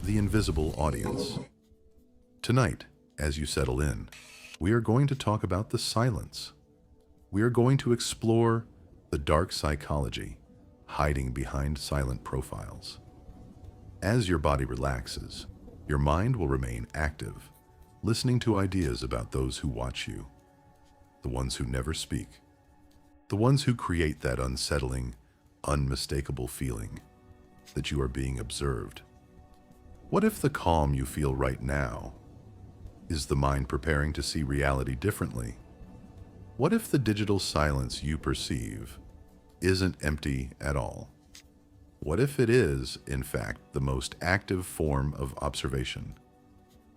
the invisible audience. Tonight, as you settle in, we are going to talk about the silence. We are going to explore the dark psychology hiding behind silent profiles. As your body relaxes, your mind will remain active, listening to ideas about those who watch you, the ones who never speak, the ones who create that unsettling, unmistakable feeling that you are being observed. What if the calm you feel right now is the mind preparing to see reality differently? What if the digital silence you perceive isn't empty at all? What if it is, in fact, the most active form of observation?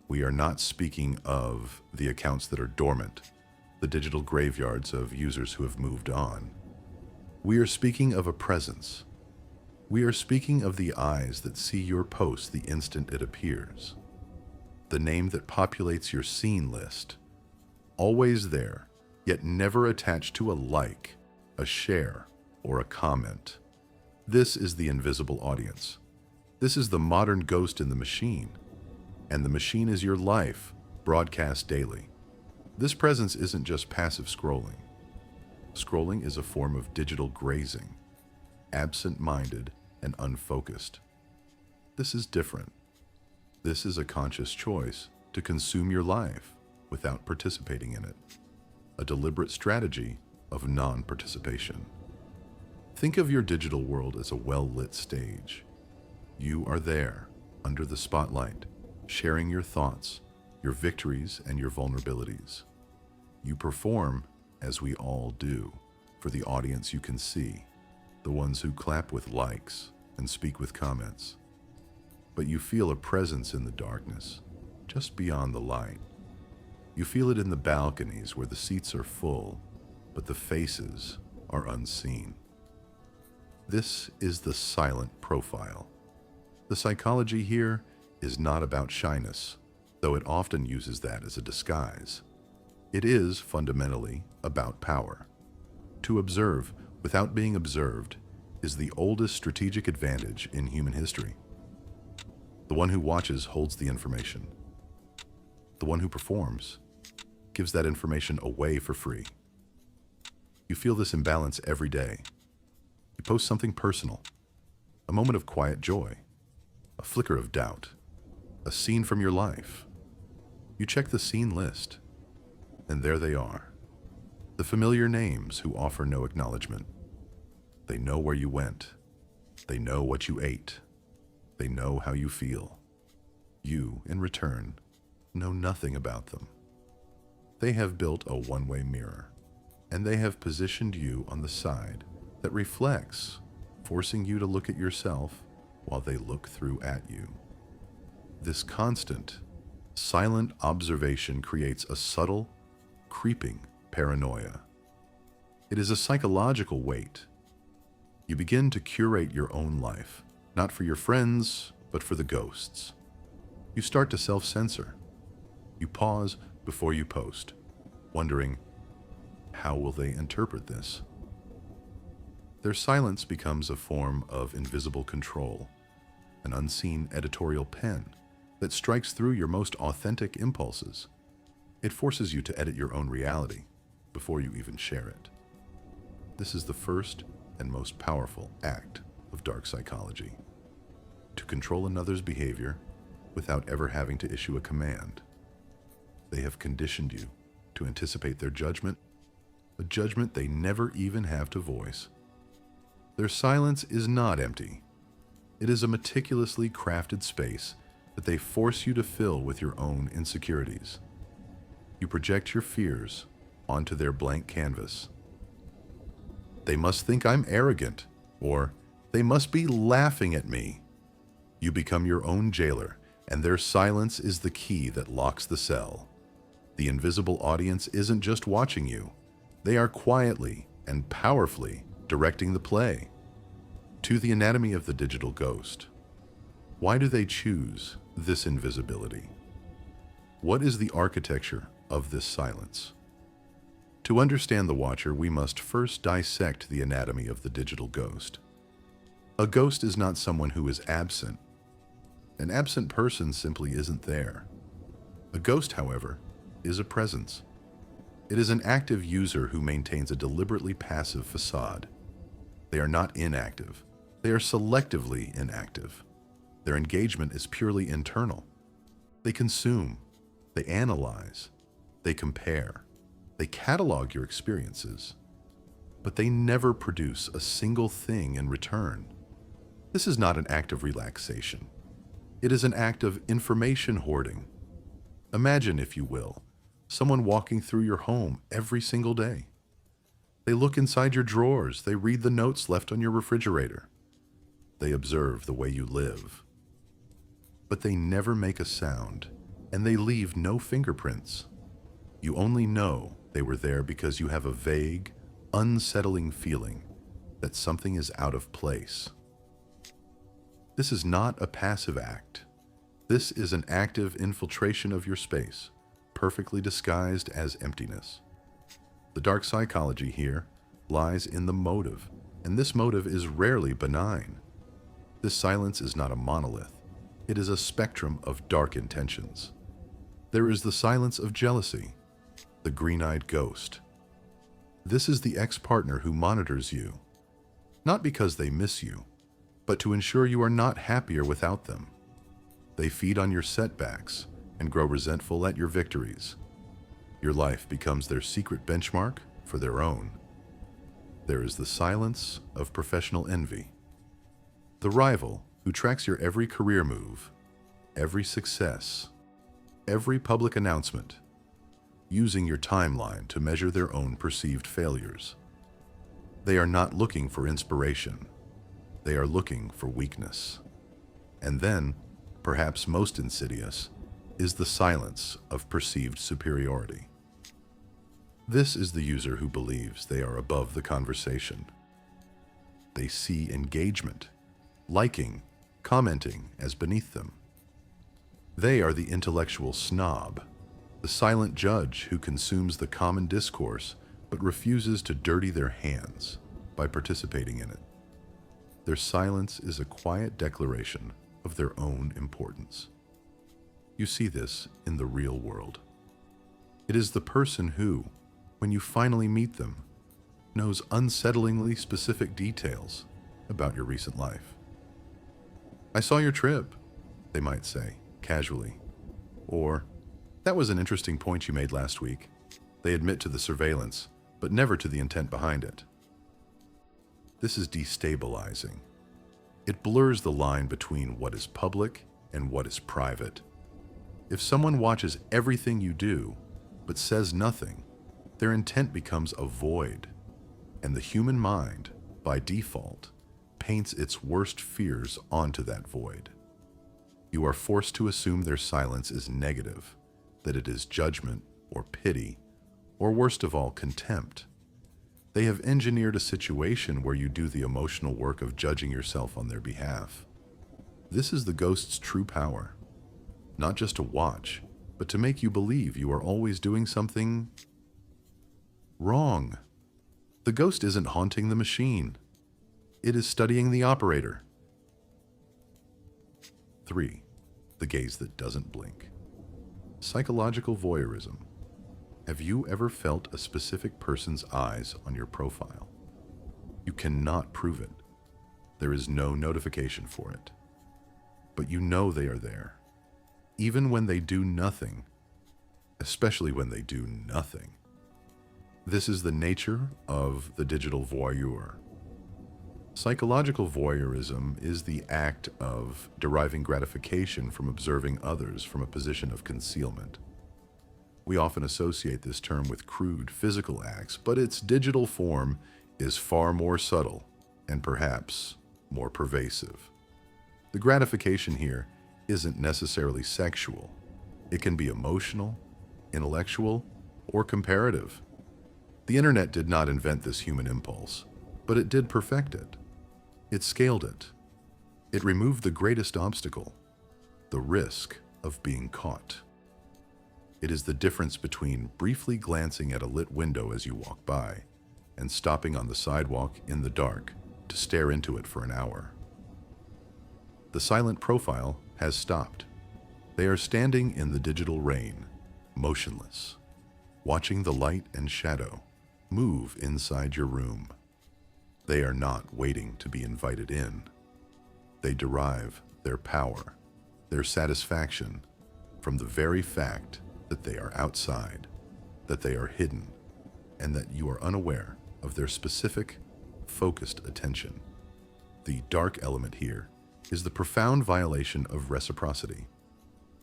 We are not speaking of the accounts that are dormant, the digital graveyards of users who have moved on. We are speaking of a presence. We are speaking of the eyes that see your post the instant it appears. The name that populates your seen list, always there, yet never attached to a like, a share, or a comment. This is the invisible audience. This is the modern ghost in the machine. And the machine is your life, broadcast daily. This presence isn't just passive scrolling. Scrolling is a form of digital grazing, absent-minded and unfocused. This is different. This is a conscious choice to consume your life without participating in it. A deliberate strategy of non-participation. Think of your digital world as a well-lit stage. You are there, under the spotlight, sharing your thoughts, your victories, and your vulnerabilities. You perform, as we all do, for the audience you can see, the ones who clap with likes and speak with comments. But you feel a presence in the darkness, just beyond the light. You feel it in the balconies where the seats are full, but the faces are unseen. This is the silent profile. The psychology here is not about shyness, though it often uses that as a disguise. It is fundamentally about power. To observe without being observed is the oldest strategic advantage in human history. The one who watches holds the information. The one who performs gives that information away for free. You feel this imbalance every day. You post something personal, a moment of quiet joy, a flicker of doubt, a scene from your life. You check the scene list, and there they are. The familiar names who offer no acknowledgement. They know where you went. They know what you ate. They know how you feel. You, in return, know nothing about them. They have built a one-way mirror, and they have positioned you on the side that reflects, forcing you to look at yourself while they look through at you. This constant, silent observation creates a subtle, creeping paranoia. It is a psychological weight. You begin to curate your own life, not for your friends, but for the ghosts. You start to self-censor. You pause before you post, wondering, how will they interpret this? Their silence becomes a form of invisible control, an unseen editorial pen that strikes through your most authentic impulses. It forces you to edit your own reality before you even share it. This is the first and most powerful act of dark psychology. To control another's behavior without ever having to issue a command. They have conditioned you to anticipate their judgment, a judgment they never even have to voice. Their silence is not empty. It is a meticulously crafted space that they force you to fill with your own insecurities. You project your fears onto their blank canvas. They must think I'm arrogant, or they must be laughing at me. You become your own jailer, and their silence is the key that locks the cell. The invisible audience isn't just watching you. They are quietly and powerfully directing the play. To the anatomy of the digital ghost. Why do they choose this invisibility? What is the architecture of this silence? To understand the watcher, we must first dissect the anatomy of the digital ghost. A ghost is not someone who is absent. An absent person simply isn't there. A ghost, however, is a presence. It is an active user who maintains a deliberately passive facade. They are not inactive. They are selectively inactive. Their engagement is purely internal. They consume. They analyze. They compare. They catalog your experiences. But they never produce a single thing in return. This is not an act of relaxation. It is an act of information hoarding. Imagine, if you will, someone walking through your home every single day. They look inside your drawers. They read the notes left on your refrigerator. They observe the way you live. But they never make a sound, and they leave no fingerprints. You only know they were there because you have a vague, unsettling feeling that something is out of place. This is not a passive act. This is an active infiltration of your space, perfectly disguised as emptiness. The dark psychology here lies in the motive, and this motive is rarely benign. This silence is not a monolith. It is a spectrum of dark intentions. There is the silence of jealousy, the green-eyed ghost. This is the ex-partner who monitors you, not because they miss you, but to ensure you are not happier without them. They feed on your setbacks and grow resentful at your victories. Your life becomes their secret benchmark for their own. There is the silence of professional envy. The rival who tracks your every career move, every success, every public announcement, using your timeline to measure their own perceived failures. They are not looking for inspiration. They are looking for weakness. And then, perhaps most insidious, is the silence of perceived superiority. This is the user who believes they are above the conversation. They see engagement, liking, commenting as beneath them. They are the intellectual snob, the silent judge who consumes the common discourse but refuses to dirty their hands by participating in it. Their silence is a quiet declaration of their own importance. You see this in the real world. It is the person who, when you finally meet them, knows unsettlingly specific details about your recent life. "I saw your trip," they might say, casually. Or, "That was an interesting point you made last week." They admit to the surveillance, but never to the intent behind it. This is destabilizing. It blurs the line between what is public and what is private. If someone watches everything you do, but says nothing, their intent becomes a void, and the human mind, by default, paints its worst fears onto that void. You are forced to assume their silence is negative, that it is judgment or pity, or worst of all, contempt. They have engineered a situation where you do the emotional work of judging yourself on their behalf. This is the ghost's true power. Not just to watch, but to make you believe you are always doing something wrong. The ghost isn't haunting the machine. It is studying the operator. 3. The gaze that doesn't blink. Psychological voyeurism. Have you ever felt a specific person's eyes on your profile? You cannot prove it. There is no notification for it. But you know they are there. Even when they do nothing, especially when they do nothing. This is the nature of the digital voyeur. Psychological voyeurism is the act of deriving gratification from observing others from a position of concealment. We often associate this term with crude physical acts, but its digital form is far more subtle and perhaps more pervasive. The gratification here isn't necessarily sexual. It can be emotional, intellectual, or comparative. The internet did not invent this human impulse, but it did perfect it. It scaled it. It removed the greatest obstacle, the risk of being caught. It is the difference between briefly glancing at a lit window as you walk by and stopping on the sidewalk in the dark to stare into it for an hour. The silent profile has stopped. They are standing in the digital rain, motionless, watching the light and shadow move inside your room. They are not waiting to be invited in. They derive their power, their satisfaction, from the very fact that they are outside, that they are hidden, and that you are unaware of their specific, focused attention. The dark element here is the profound violation of reciprocity.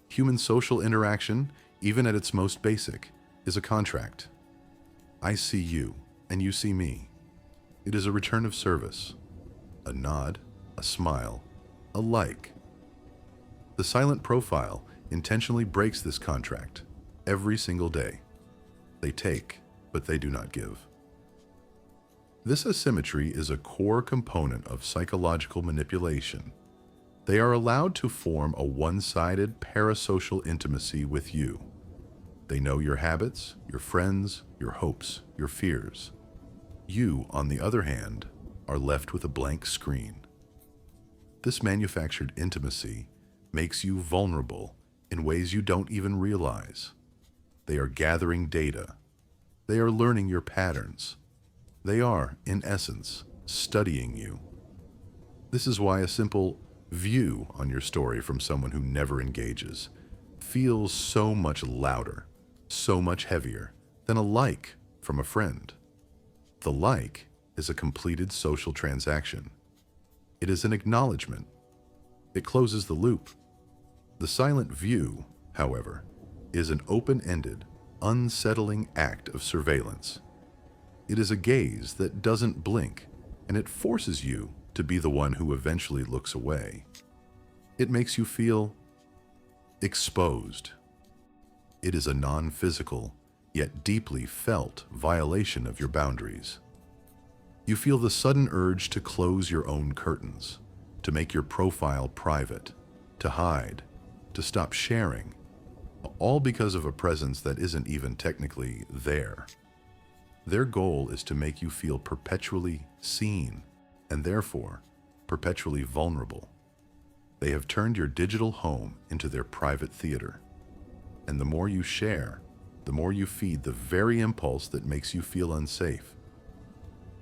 Human social interaction, even at its most basic, is a contract. I see you, and you see me. It is a return of service, a nod, a smile, a like. The silent profile intentionally breaks this contract every single day. They take, but they do not give. This asymmetry is a core component of psychological manipulation. They are allowed to form a one-sided parasocial intimacy with you. They know your habits, your friends, your hopes, your fears. You, on the other hand, are left with a blank screen. This manufactured intimacy makes you vulnerable in ways you don't even realize. They are gathering data. They are learning your patterns. They are, in essence, studying you. This is why a simple view on your story from someone who never engages feels so much louder, so much heavier than a like from a friend. The like is a completed social transaction. It is an acknowledgment. It closes the loop. The silent view, however, is an open-ended, unsettling act of surveillance. It is a gaze that doesn't blink, and it forces you to be the one who eventually looks away. It makes you feel exposed. It is a non-physical, yet deeply felt violation of your boundaries. You feel the sudden urge to close your own curtains, to make your profile private, to hide, to stop sharing, all because of a presence that isn't even technically there. Their goal is to make you feel perpetually seen, and therefore perpetually vulnerable. They have turned your digital home into their private theater. And the more you share, the more you feed the very impulse that makes you feel unsafe.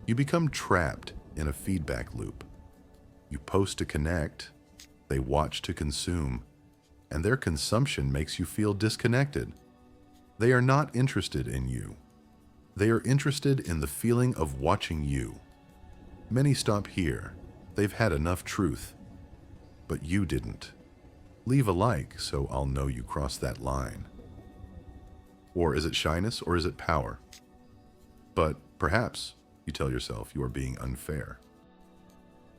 You become trapped in a feedback loop. You post to connect, they watch to consume, and their consumption makes you feel disconnected. They are not interested in you. They are interested in the feeling of watching you. Many stop here. They've had enough truth. But you didn't. Leave a like so I'll know you crossed that line. Or is it shyness or is it power? But perhaps, you tell yourself, you are being unfair.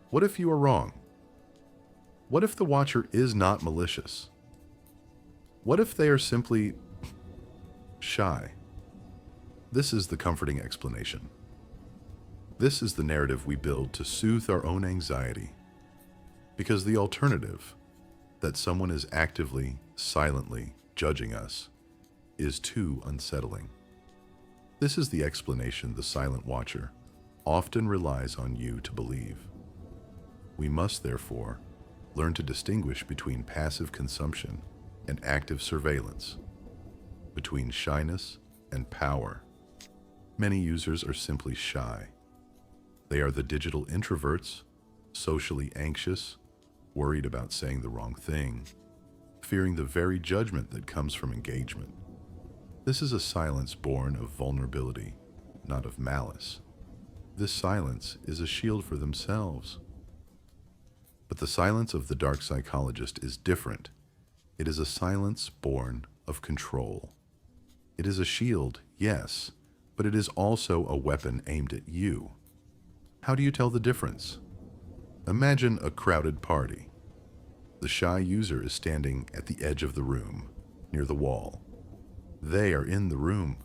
What if you are wrong? What if the watcher is not malicious? What if they are simply shy? This is the comforting explanation. This is the narrative we build to soothe our own anxiety. Because the alternative, that someone is actively, silently judging us, is too unsettling. This is the explanation the silent watcher often relies on you to believe. We must, therefore, learn to distinguish between passive consumption and active surveillance, between shyness and power. Many users are simply shy. They are the digital introverts, socially anxious, worried about saying the wrong thing, fearing the very judgment that comes from engagement. This is a silence born of vulnerability, not of malice. This silence is a shield for themselves. But the silence of the dark psychologist is different. It is a silence born of control. It is a shield, yes, but it is also a weapon aimed at you. How do you tell the difference? Imagine a crowded party. The shy user is standing at the edge of the room, near the wall. They are in the room.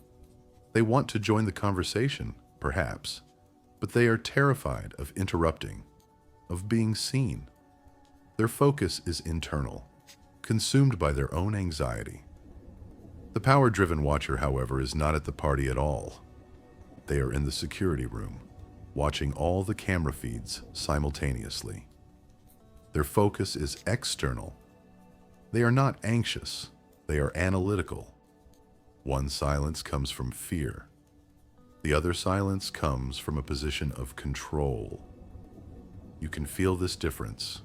They want to join the conversation, perhaps, but they are terrified of interrupting, of being seen. Their focus is internal, consumed by their own anxiety. The power-driven watcher, however, is not at the party at all. They are in the security room, watching all the camera feeds simultaneously. Their focus is external, They are not anxious, they are analytical. One silence comes from fear. The other silence comes from a position of control. You can feel this difference.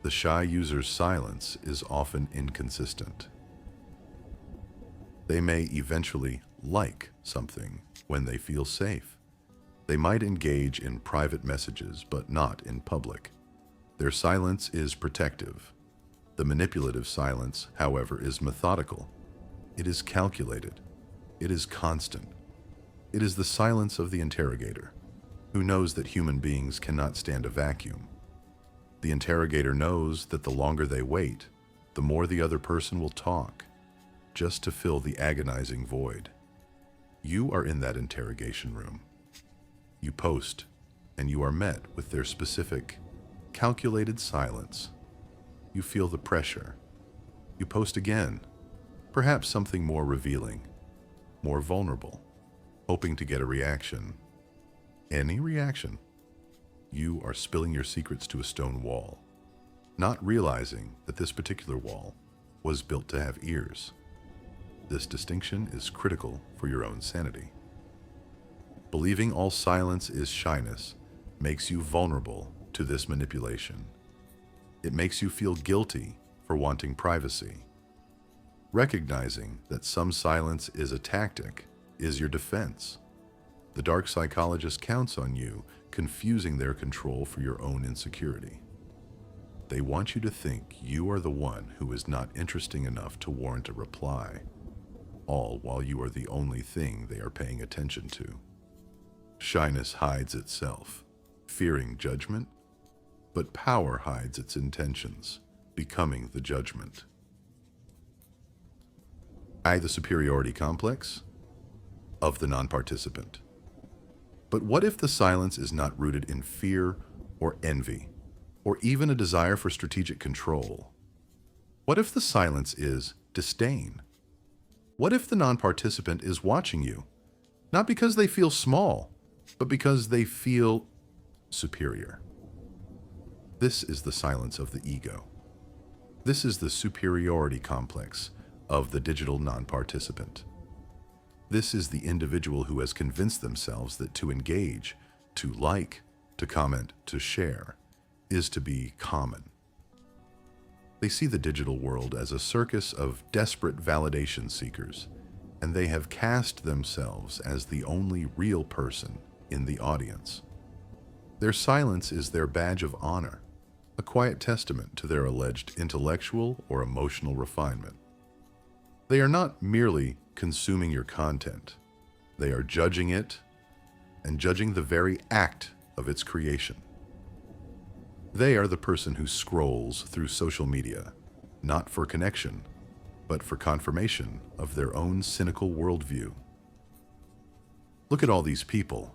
The shy user's silence is often inconsistent. They may eventually like something when they feel safe. They might engage in private messages, but not in public. Their silence is protective. The manipulative silence, however, is methodical. It is calculated. It is constant. It is the silence of the interrogator, who knows that human beings cannot stand a vacuum. The interrogator knows that the longer they wait, the more the other person will talk, just to fill the agonizing void. You are in that interrogation room. You post, and you are met with their specific, calculated silence. You feel the pressure. You post again, perhaps something more revealing, more vulnerable, hoping to get a reaction. Any reaction. You are spilling your secrets to a stone wall, not realizing that this particular wall was built to have ears. This distinction is critical for your own sanity. Believing all silence is shyness makes you vulnerable to this manipulation. It makes you feel guilty for wanting privacy. Recognizing that some silence is a tactic is your defense. The dark psychologist counts on you confusing their control for your own insecurity. They want you to think you are the one who is not interesting enough to warrant a reply, all while you are the only thing they are paying attention to. Shyness hides itself, fearing judgment, but power hides its intentions, becoming the judgment. The superiority complex of the non-participant. But what if the silence is not rooted in fear or envy, or even a desire for strategic control? What if the silence is disdain? What if the non-participant is watching you, not because they feel small, but because they feel superior? This is the silence of the ego. This is the superiority complex of the digital non-participant. This is the individual who has convinced themselves that to engage, to like, to comment, to share, is to be common. They see the digital world as a circus of desperate validation seekers, and they have cast themselves as the only real person in the audience. Their silence is their badge of honor, a quiet testament to their alleged intellectual or emotional refinement. They are not merely consuming your content. They are judging it and judging the very act of its creation. They are the person who scrolls through social media, not for connection, but for confirmation of their own cynical worldview. Look at all these people,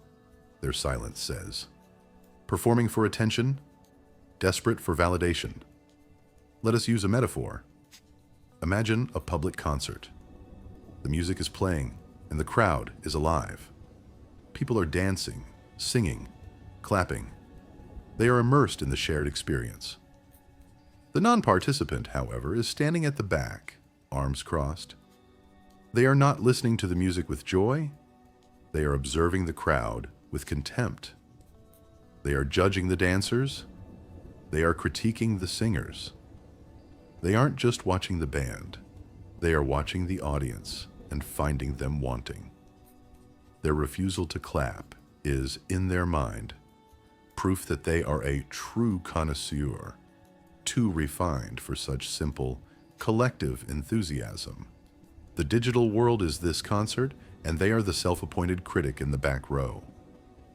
their silence says. Performing for attention, desperate for validation. Let us use a metaphor. Imagine a public concert. The music is playing, and the crowd is alive. People are dancing, singing, clapping. They are immersed in the shared experience. The non-participant, however, is standing at the back, arms crossed. They are not listening to the music with joy. They are observing the crowd with contempt. They are judging the dancers. They are critiquing the singers. They aren't just watching the band. They are watching the audience and finding them wanting. Their refusal to clap is, in their mind, proof that they are a true connoisseur, too refined for such simple, collective enthusiasm. The digital world is this concert, and they are the self-appointed critic in the back row.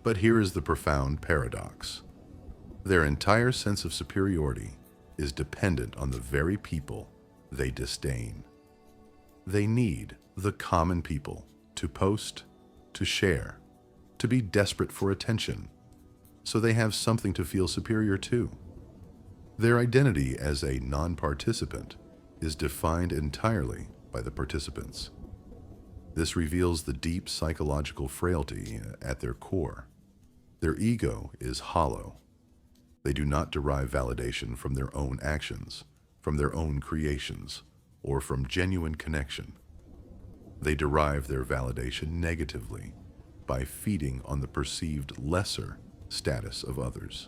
But here is the profound paradox. Their entire sense of superiority is dependent on the very people they disdain. They need the common people to post, to share, to be desperate for attention, so they have something to feel superior to. Their identity as a non-participant is defined entirely by the participants. This reveals the deep psychological frailty at their core. Their ego is hollow. They do not derive validation from their own actions, from their own creations, or from genuine connection. They derive their validation negatively by feeding on the perceived lesser status of others.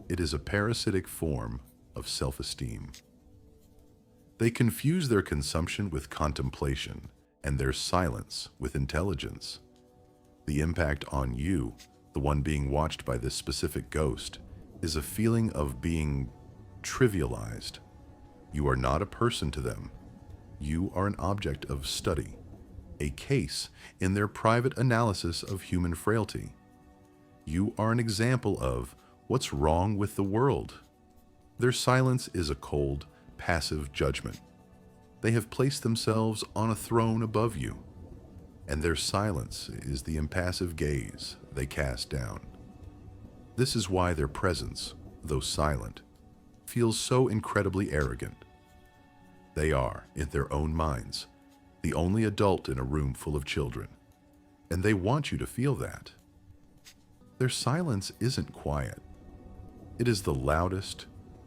It is a parasitic form of self-esteem. They confuse their consumption with contemplation and their silence with intelligence. The impact on you, the one being watched by this specific ghost, is a feeling of being trivialized. You are not a person to them. You are an object of study, a case in their private analysis of human frailty. You are an example of what's wrong with the world. Their silence is a cold, passive judgment. They have placed themselves on a throne above you, and their silence is the impassive gaze they cast down. This is why their presence, though silent, feels so incredibly arrogant. They are, in their own minds, the only adult in a room full of children, and they want you to feel that. Their silence isn't quiet. It is the loudest,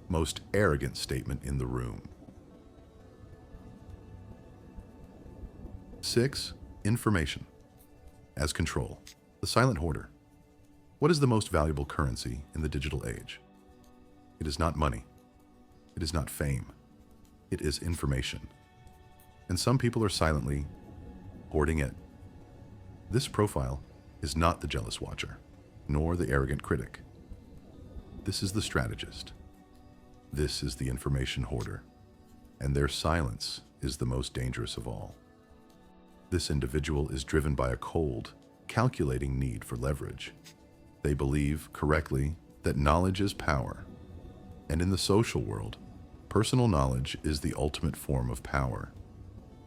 most arrogant statement in the room. 6. Information. As control. The silent hoarder. What is the most valuable currency in the digital age? It is not money. It is not fame. It is information. And some people are silently hoarding it. This profile is not the jealous watcher, nor the arrogant critic. This is the strategist. This is the information hoarder, and their silence is the most dangerous of all. This individual is driven by a cold, calculating need for leverage. They believe, correctly, that knowledge is power. And in the social world, personal knowledge is the ultimate form of power.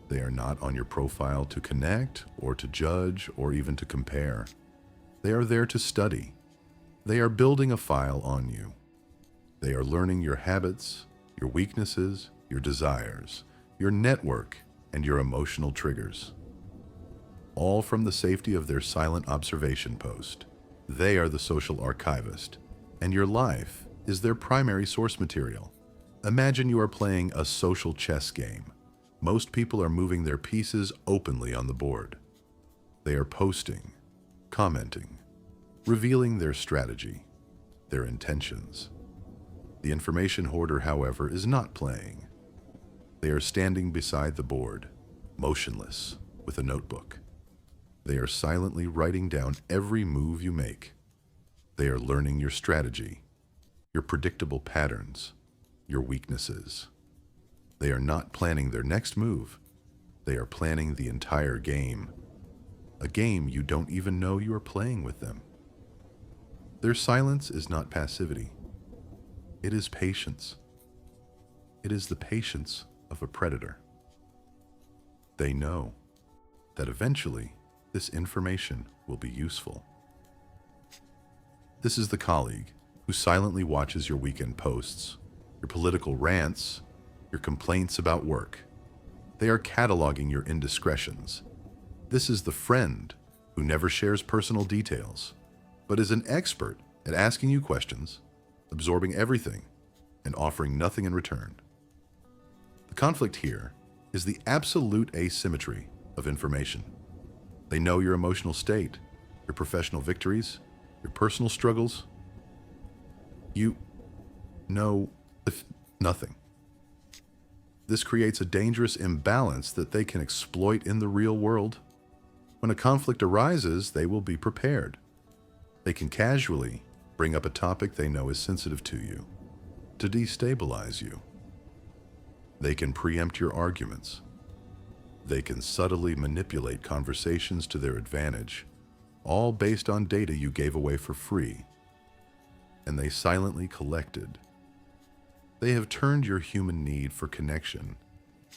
They are not on your profile to connect, or to judge, or even to compare. They are there to study. They are building a file on you. They are learning your habits, your weaknesses, your desires, your network, and your emotional triggers. All from the safety of their silent observation post. They are the social archivist, and your life is their primary source material. Imagine you are playing a social chess game. Most people are moving their pieces openly on the board. They are posting, commenting, revealing their strategy, their intentions. The information hoarder, however, is not playing. They are standing beside the board, motionless, with a notebook. They are silently writing down every move you make. They are learning your strategy, your predictable patterns, your weaknesses. They are not planning their next move. They are planning the entire game. A game you don't even know you are playing with them. Their silence is not passivity. It is patience. It is the patience of a predator. They know that eventually this information will be useful. This is the colleague who silently watches your weekend posts, your political rants, your complaints about work. They are cataloging your indiscretions. This is the friend who never shares personal details, but is an expert at asking you questions, absorbing everything, and offering nothing in return. The conflict here is the absolute asymmetry of information. They know your emotional state, your professional victories, your personal struggles. You know nothing. This creates a dangerous imbalance that they can exploit in the real world. When a conflict arises, they will be prepared. They can casually bring up a topic they know is sensitive to you, to destabilize you. They can preempt your arguments. They can subtly manipulate conversations to their advantage, all based on data you gave away for free. And they silently collected. They have turned your human need for connection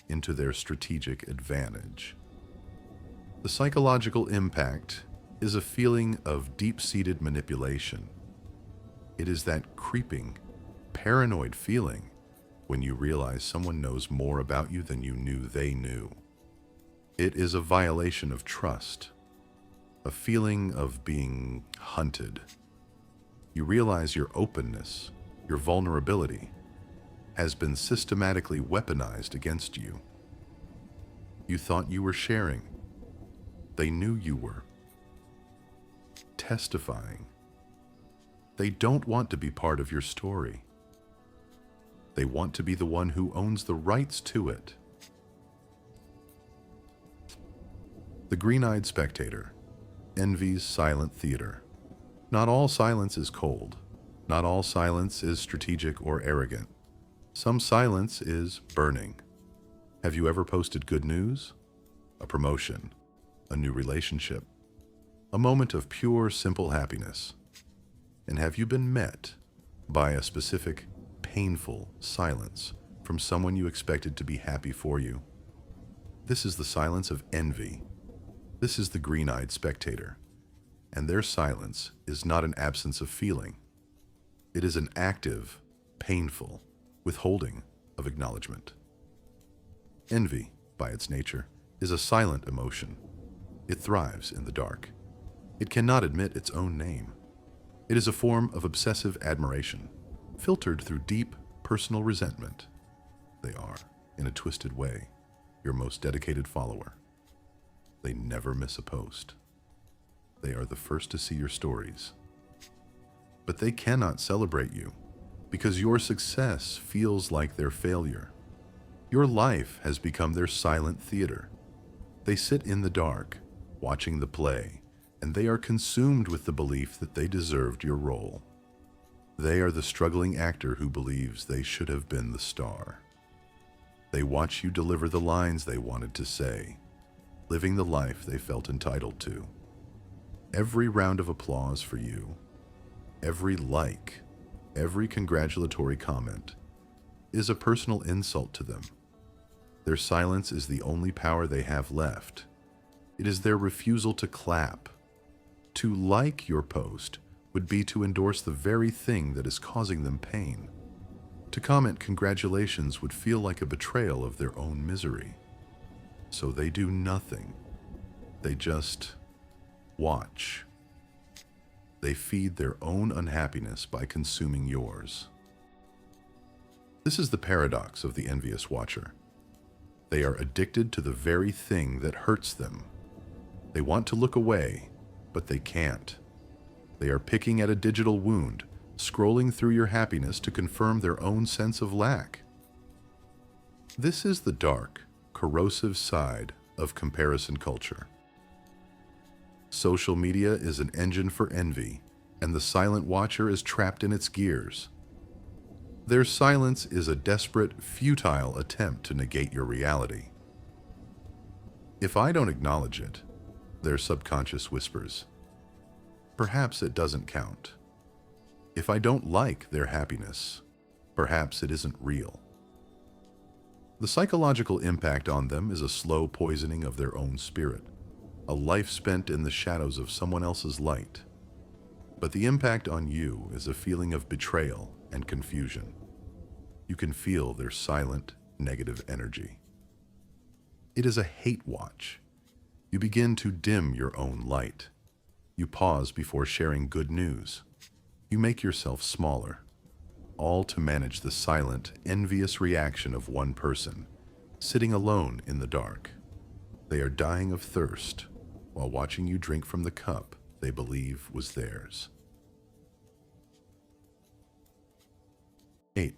into their strategic advantage. The psychological impact is a feeling of deep-seated manipulation. It is that creeping, paranoid feeling when you realize someone knows more about you than you knew they knew. It is a violation of trust, a feeling of being hunted. You realize your openness, your vulnerability, has been systematically weaponized against you. You thought you were sharing. They knew you were. Testifying. They don't want to be part of your story. They want to be the one who owns the rights to it. The green-eyed spectator. Envy's silent theater. Not all silence is cold. Not all silence is strategic or arrogant. Some silence is burning. Have you ever posted good news? A promotion? A new relationship? A moment of pure, simple happiness? And have you been met by a specific, painful silence from someone you expected to be happy for you? This is the silence of envy. This is the green-eyed spectator. And their silence is not an absence of feeling. It is an active, painful withholding of acknowledgment. Envy, by its nature, is a silent emotion. It thrives in the dark. It cannot admit its own name. It is a form of obsessive admiration, filtered through deep, personal resentment. They are, in a twisted way, your most dedicated follower. They never miss a post. They are the first to see your stories. But they cannot celebrate you, because your success feels like their failure. Your life has become their silent theater. They sit in the dark, watching the play, and they are consumed with the belief that they deserved your role. They are the struggling actor who believes they should have been the star. They watch you deliver the lines they wanted to say, living the life they felt entitled to. Every round of applause for you, every like, every congratulatory comment is a personal insult to them. Their silence is the only power they have left. It is their refusal to clap. To like your post would be to endorse the very thing that is causing them pain. To comment congratulations would feel like a betrayal of their own misery. So they do nothing. They just watch. They feed their own unhappiness by consuming yours. This is the paradox of the envious watcher. They are addicted to the very thing that hurts them. They want to look away, but they can't. They are picking at a digital wound, scrolling through your happiness to confirm their own sense of lack. This is the dark, corrosive side of comparison culture. Social media is an engine for envy, and the silent watcher is trapped in its gears. Their silence is a desperate, futile attempt to negate your reality. If I don't acknowledge it, their subconscious whispers, perhaps it doesn't count. If I don't like their happiness, perhaps it isn't real. The psychological impact on them is a slow poisoning of their own spirit, a life spent in the shadows of someone else's light. But the impact on you is a feeling of betrayal and confusion. You can feel their silent, negative energy. It is a hate watch. You begin to dim your own light. You pause before sharing good news. You make yourself smaller, all to manage the silent, envious reaction of one person, sitting alone in the dark. They are dying of thirst while watching you drink from the cup they believe was theirs. 8.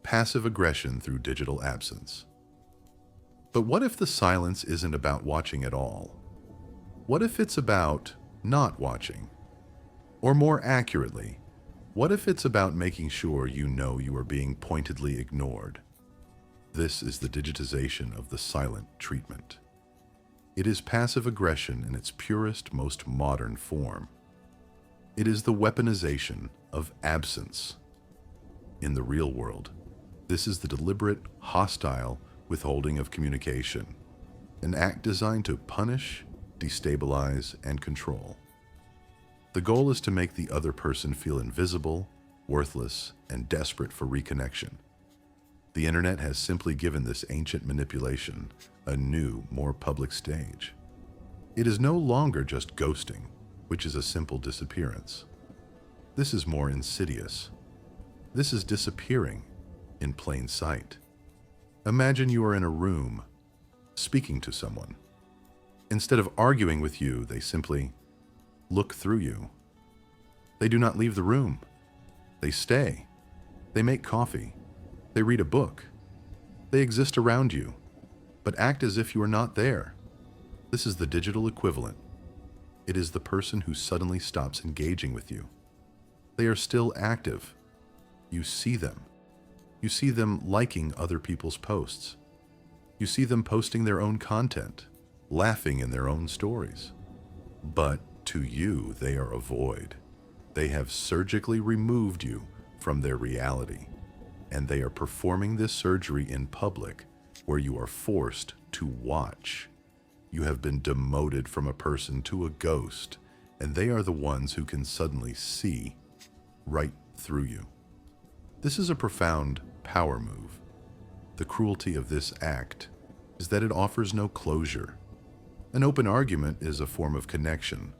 Passive aggression through digital absence. But what if the silence isn't about watching at all? What if it's about not watching? Or more accurately, what if it's about making sure you know you are being pointedly ignored? This is the digitization of the silent treatment. It is passive aggression in its purest, most modern form. It is the weaponization of absence. In the real world, this is the deliberate, hostile withholding of communication, an act designed to punish, destabilize, and control. The goal is to make the other person feel invisible, worthless, and desperate for reconnection. The internet has simply given this ancient manipulation a new, more public stage. It is no longer just ghosting, which is a simple disappearance. This is more insidious. This is disappearing, in plain sight. Imagine you are in a room, speaking to someone. Instead of arguing with you, they simply look through you. They do not leave the room. They stay. They make coffee. They read a book. They exist around you, but act as if you are not there. This is the digital equivalent. It is the person who suddenly stops engaging with you. They are still active. You see them. You see them liking other people's posts. You see them posting their own content, laughing in their own stories. But to you, they are a void. They have surgically removed you from their reality, and they are performing this surgery in public where you are forced to watch. You have been demoted from a person to a ghost, and they are the ones who can suddenly see right through you. This is a profound power move. The cruelty of this act is that it offers no closure. An open argument is a form of connection,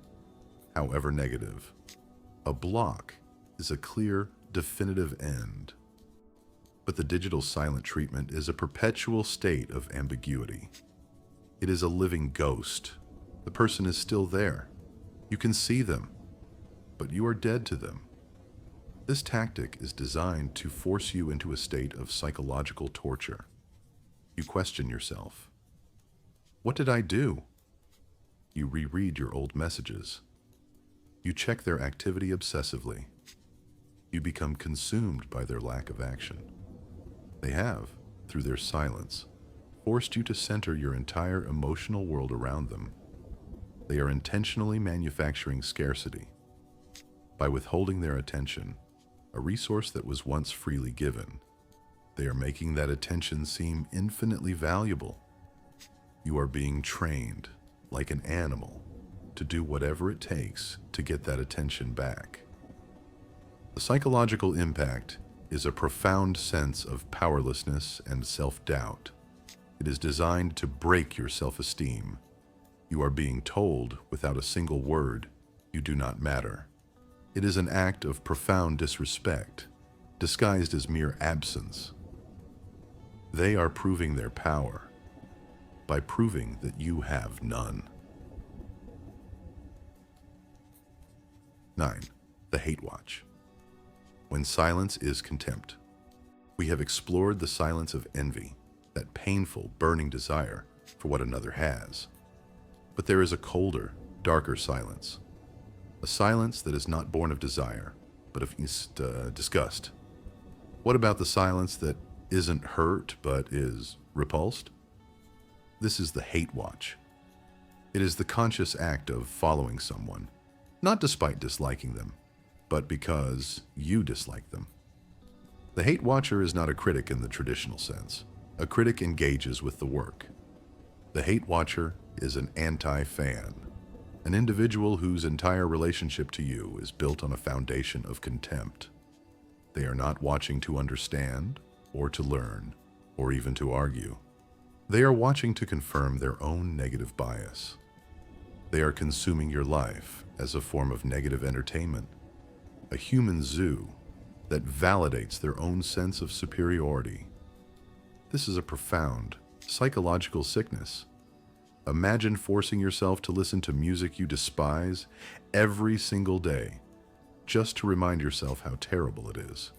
however negative. A block is a clear, definitive end. But the digital silent treatment is a perpetual state of ambiguity. It is a living ghost. The person is still there. You can see them, but you are dead to them. This tactic is designed to force you into a state of psychological torture. You question yourself. What did I do? You reread your old messages. You check their activity obsessively. You become consumed by their lack of action. They have, through their silence, forced you to center your entire emotional world around them. They are intentionally manufacturing scarcity. By withholding their attention, a resource that was once freely given, they are making that attention seem infinitely valuable. You are being trained, like an animal, to do whatever it takes to get that attention back. The psychological impact is a profound sense of powerlessness and self-doubt. It is designed to break your self-esteem. You are being told, without a single word, you do not matter. It is an act of profound disrespect, disguised as mere absence. They are proving their power by proving that you have none. 9. The Hate Watch. When silence is contempt. We have explored the silence of envy, that painful, burning desire for what another has. But there is a colder, darker silence. A silence that is not born of desire, but of disgust. What about the silence that isn't hurt, but is repulsed? This is the hate watch. It is the conscious act of following someone, not despite disliking them, but because you dislike them. The hate watcher is not a critic in the traditional sense. A critic engages with the work. The hate watcher is an anti-fan, an individual whose entire relationship to you is built on a foundation of contempt. They are not watching to understand, or to learn, or even to argue. They are watching to confirm their own negative bias. They are consuming your life as a form of negative entertainment, a human zoo that validates their own sense of superiority. This is a profound psychological sickness. Imagine forcing yourself to listen to music you despise every single day, just to remind yourself how terrible it is.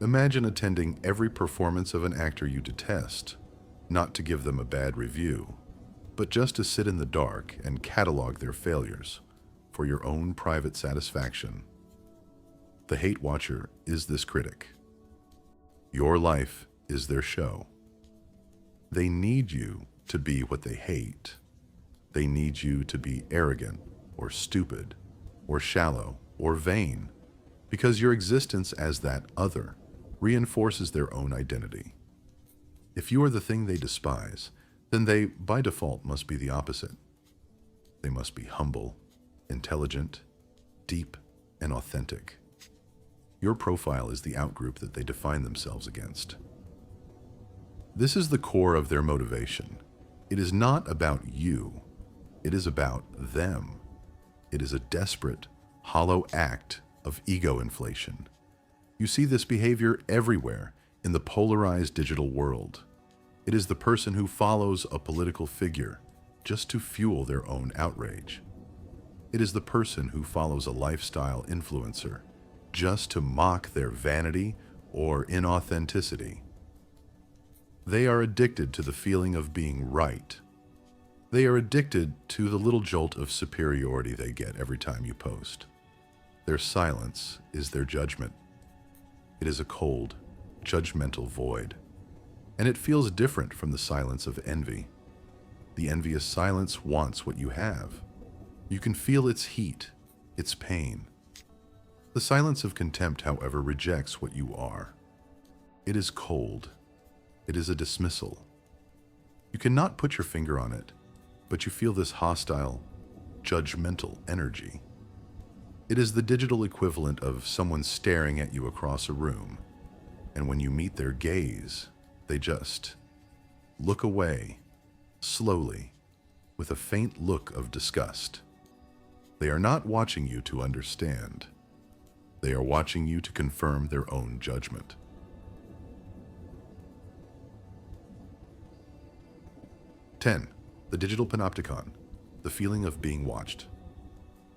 Imagine attending every performance of an actor you detest, not to give them a bad review, but just to sit in the dark and catalog their failures for your own private satisfaction. The hate watcher is this critic. Your life is their show. They need you to be what they hate. They need you to be arrogant or stupid or shallow or vain, because your existence as that other reinforces their own identity. If you are the thing they despise, then they, by default, must be the opposite. They must be humble, intelligent, deep, and authentic. Your profile is the outgroup that they define themselves against. This is the core of their motivation. It is not about you. It is about them. It is a desperate, hollow act of ego inflation. You see this behavior everywhere In the polarized digital world, it is the person who follows a political figure just to fuel their own outrage. It is the person who follows a lifestyle influencer just to mock their vanity or inauthenticity. They are addicted to the feeling of being right. They are addicted to the little jolt of superiority they get every time you post. Their silence is their judgment. It is a cold, judgmental void, and it feels different from the silence of envy. The envious silence wants what you have. You can feel its heat, its pain. The silence of contempt, however, rejects what you are. It is cold. It is a dismissal. You cannot put your finger on it, but you feel this hostile, judgmental energy. It is the digital equivalent of someone staring at you across a room, and when you meet their gaze, they just look away, slowly, with a faint look of disgust. They are not watching you to understand. They are watching you to confirm their own judgment. The digital Panopticon, the feeling of being watched.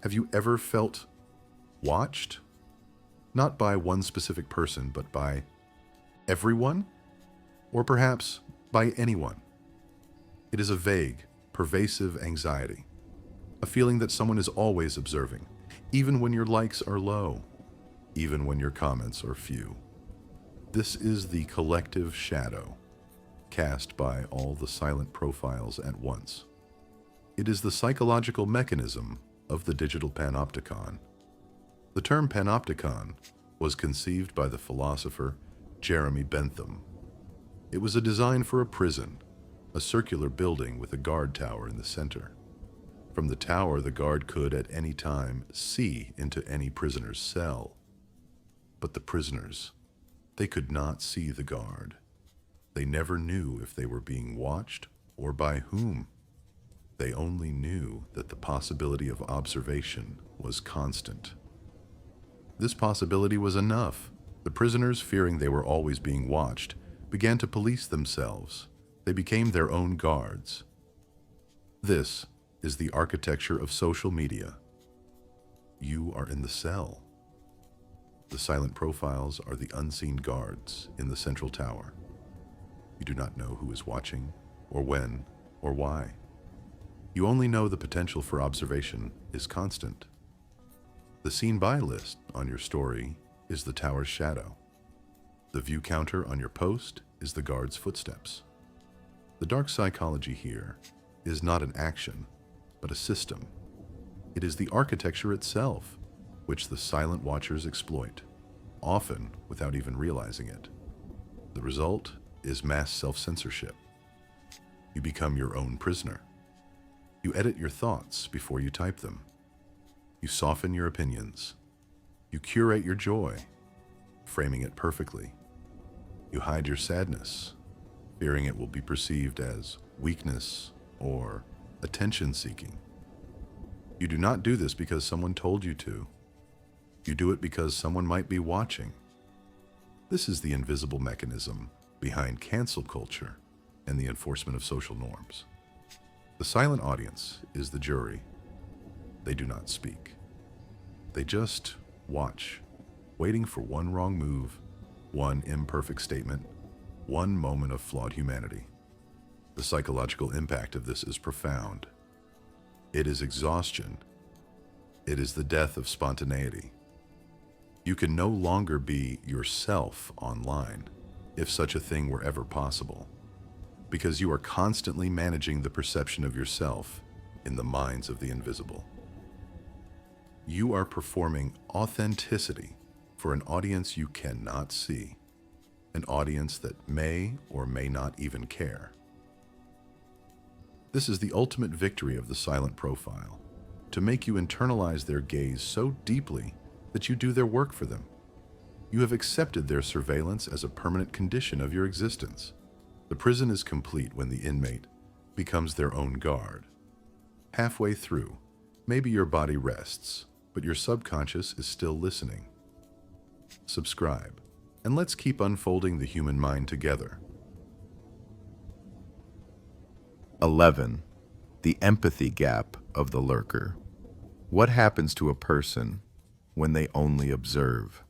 Have you ever felt watched? Not by one specific person, but by everyone? Or perhaps by anyone? It is a vague, pervasive anxiety, a feeling that someone is always observing, even when your likes are low, even when your comments are few. This is the collective shadow cast by all the silent profiles at once. It is the psychological mechanism of the digital panopticon. The term panopticon was conceived by the philosopher Jeremy Bentham. It was a design for a prison, a circular building with a guard tower in the center. From the tower, the guard could at any time see into any prisoner's cell. But the prisoners, they could not see the guard. They never knew if they were being watched or by whom. They only knew that the possibility of observation was constant. This possibility was enough. The prisoners, fearing they were always being watched, began to police themselves. They became their own guards. This is the architecture of social media. You are in the cell. The silent profiles are the unseen guards in the central tower. You do not know who is watching, or when, or why. You only know the potential for observation is constant. The seen by list on your story is the tower's shadow. The view counter on your post is the guard's footsteps. The dark psychology here is not an action, but a system. It is the architecture itself, which the silent watchers exploit, often without even realizing it. The result is mass self-censorship. You become your own prisoner. You edit your thoughts before you type them. You soften your opinions. You curate your joy, framing it perfectly. You hide your sadness, fearing it will be perceived as weakness or attention-seeking. You do not do this because someone told you to. You do it because someone might be watching. This is the invisible mechanism behind cancel culture and the enforcement of social norms. The silent audience is the jury. They do not speak. They just watch, waiting for one wrong move, one imperfect statement, one moment of flawed humanity. The psychological impact of this is profound. It is exhaustion. It is the death of spontaneity. You can no longer be yourself online, if such a thing were ever possible, because you are constantly managing the perception of yourself in the minds of the invisible. You are performing authenticity for an audience you cannot see, an audience that may or may not even care. This is the ultimate victory of the silent profile, to make you internalize their gaze so deeply that you do their work for them. You have accepted their surveillance as a permanent condition of your existence. The prison is complete when the inmate becomes their own guard. Halfway through, maybe your body rests, but your subconscious is still listening. Subscribe and let's keep unfolding the human mind together. 11. The empathy gap of the lurker. What happens to a person when they only observe?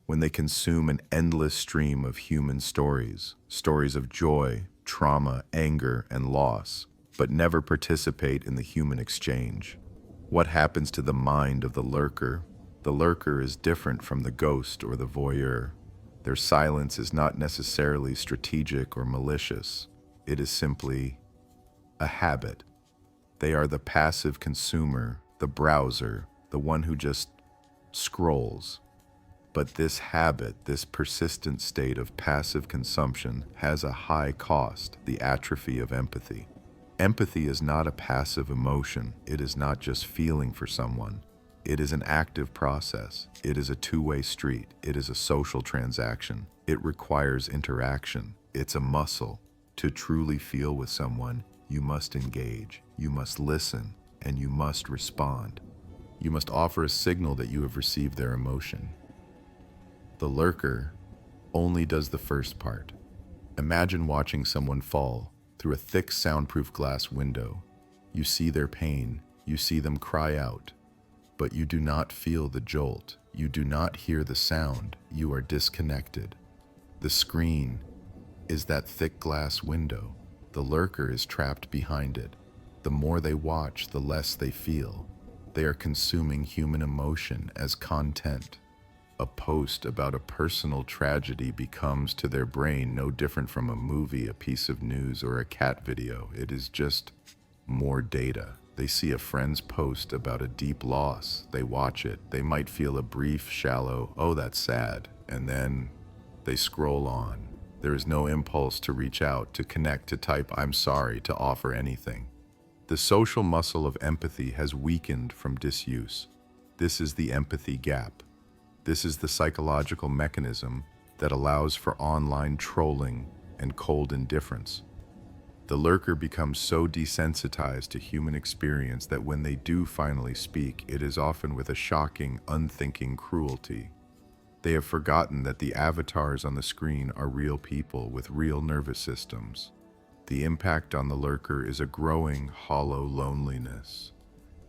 When they consume an endless stream of human stories, stories of joy, trauma, anger, and loss, but never participate in the human exchange? What happens to the mind of the lurker? The lurker is different from the ghost or the voyeur. Their silence is not necessarily strategic or malicious. It is simply a habit. They are the passive consumer, the browser, the one who just scrolls. But this habit, this persistent state of passive consumption, has a high cost: the atrophy of empathy. Empathy is not a passive emotion. It is not just feeling for someone. It is an active process. It is a two-way street. It is a social transaction. It requires interaction. It's a muscle. To truly feel with someone, you must engage, you must listen, and you must respond. You must offer a signal that you have received their emotion. The lurker only does the first part. Imagine watching someone fall through a thick soundproof glass window. You see their pain, you see them cry out, but you do not feel the jolt. You do not hear the sound. You are disconnected. The screen is that thick glass window. The lurker is trapped behind it. The more they watch, the less they feel. They are consuming human emotion as content. A post about a personal tragedy becomes to their brain no different from a movie, a piece of news, or a cat video. It is just more data. They see a friend's post about a deep loss. They watch it. They might feel a brief, shallow, "Oh, that's sad," and then they scroll on. There is no impulse to reach out, to connect, to type "I'm sorry," to offer anything. The social muscle of empathy has weakened from disuse. This is the empathy gap. This is the psychological mechanism that allows for online trolling and cold indifference. The lurker becomes so desensitized to human experience that when they do finally speak, it is often with a shocking, unthinking cruelty. They have forgotten that the avatars on the screen are real people with real nervous systems. The impact on the lurker is a growing, hollow loneliness.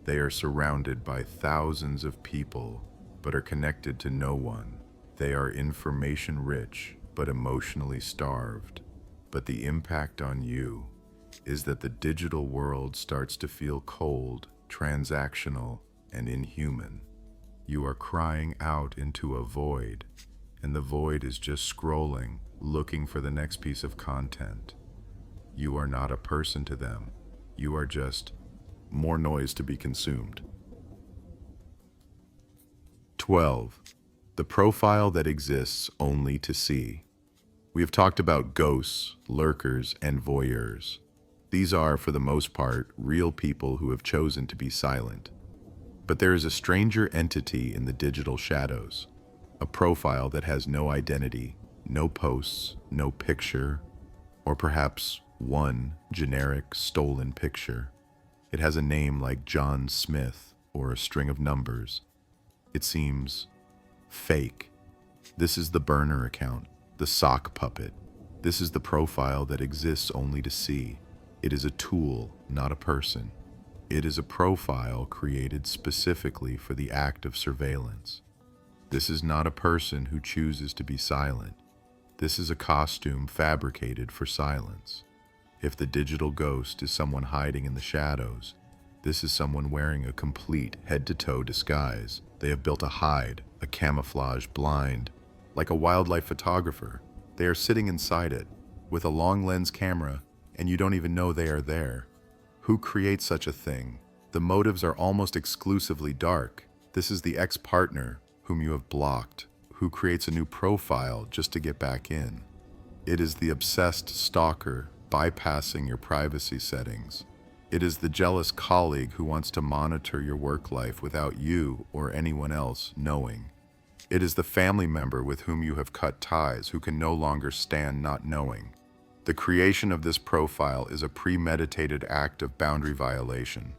They are surrounded by thousands of people, but are connected to no one. They are information-rich, but emotionally starved. But the impact on you is that the digital world starts to feel cold, transactional, and inhuman. You are crying out into a void, and the void is just scrolling, looking for the next piece of content. You are not a person to them. You are just more noise to be consumed. 12. The profile that exists only to see. We have talked about ghosts, lurkers, and voyeurs. These are, for the most part, real people who have chosen to be silent. But there is a stranger entity in the digital shadows, a profile that has no identity, no posts, no picture, or perhaps one generic stolen picture. It has a name like John Smith or a string of numbers. It seems fake. This is the burner account, the sock puppet. This is the profile that exists only to see. It is a tool, not a person. It is a profile created specifically for the act of surveillance. This is not a person who chooses to be silent. This is a costume fabricated for silence. If the digital ghost is someone hiding in the shadows, this is someone wearing a complete head-to-toe disguise. They have built a hide, a camouflage blind, like a wildlife photographer. They are sitting inside it, with a long lens camera, and you don't even know they are there. Who creates such a thing? The motives are almost exclusively dark. This is the ex-partner whom you have blocked, who creates a new profile just to get back in. It is the obsessed stalker bypassing your privacy settings. It is the jealous colleague who wants to monitor your work life without you or anyone else knowing. It is the family member with whom you have cut ties who can no longer stand not knowing. The creation of this profile is a premeditated act of boundary violation.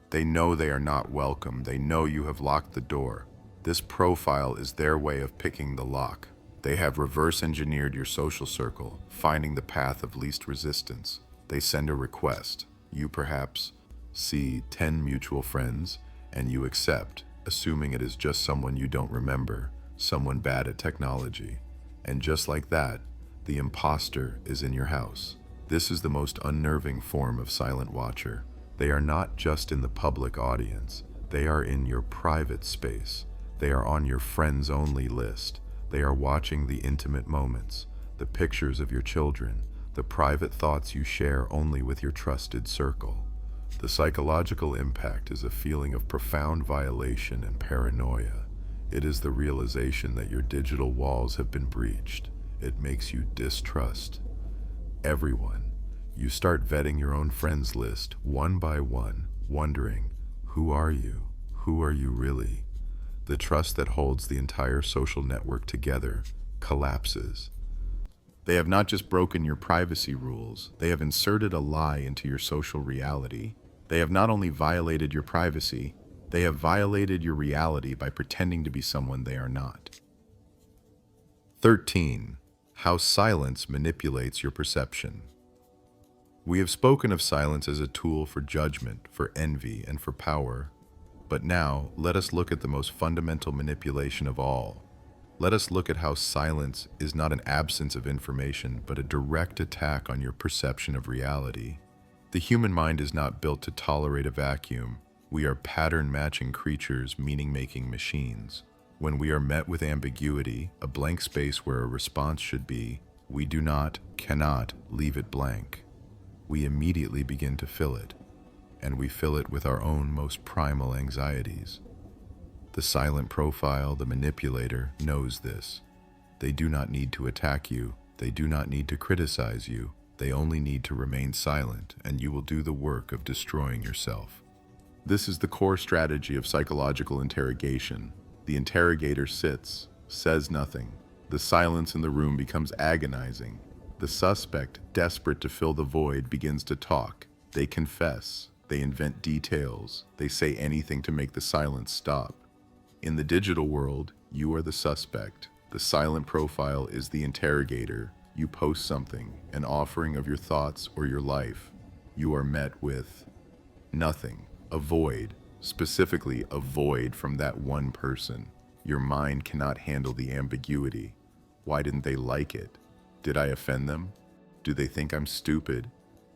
They know they are not welcome. They know you have locked the door. This profile is their way of picking the lock. They have reverse engineered your social circle, finding the path of least resistance. They send a request. You perhaps see 10 mutual friends, and you accept, assuming it is just someone you don't remember, someone bad at technology. And just like that, the imposter is in your house. This is the most unnerving form of silent watcher. They are not just in the public audience. They are in your private space. They are on your friends-only list. They are watching the intimate moments, the pictures of your children, the private thoughts you share only with your trusted circle. The psychological impact is a feeling of profound violation and paranoia. It is the realization that your digital walls have been breached. It makes you distrust everyone. You start vetting your own friends list one by one, wondering, who are you? Who are you really? The trust that holds the entire social network together collapses. They have not just broken your privacy rules, they have inserted a lie into your social reality. They have not only violated your privacy, they have violated your reality by pretending to be someone they are not. 13. How silence manipulates your perception. We have spoken of silence as a tool for judgment, for envy, and for power. But now, let us look at the most fundamental manipulation of all. Let us look at how silence is not an absence of information, but a direct attack on your perception of reality. The human mind is not built to tolerate a vacuum. We are pattern-matching creatures, meaning-making machines. When we are met with ambiguity, a blank space where a response should be, we cannot leave it blank. We immediately begin to fill it, and we fill it with our own most primal anxieties. The silent profile, the manipulator, knows this. They do not need to attack you. They do not need to criticize you. They only need to remain silent, and you will do the work of destroying yourself. This is the core strategy of psychological interrogation. The interrogator sits, says nothing. The silence in the room becomes agonizing. The suspect, desperate to fill the void, begins to talk. They confess. They invent details. They say anything to make the silence stop. In the digital world, you are the suspect. The silent profile is the interrogator. You post something, an offering of your thoughts or your life. You are met with nothing, a void, specifically a void from that one person. Your mind cannot handle the ambiguity. Why didn't they like it? Did I offend them? Do they think I'm stupid?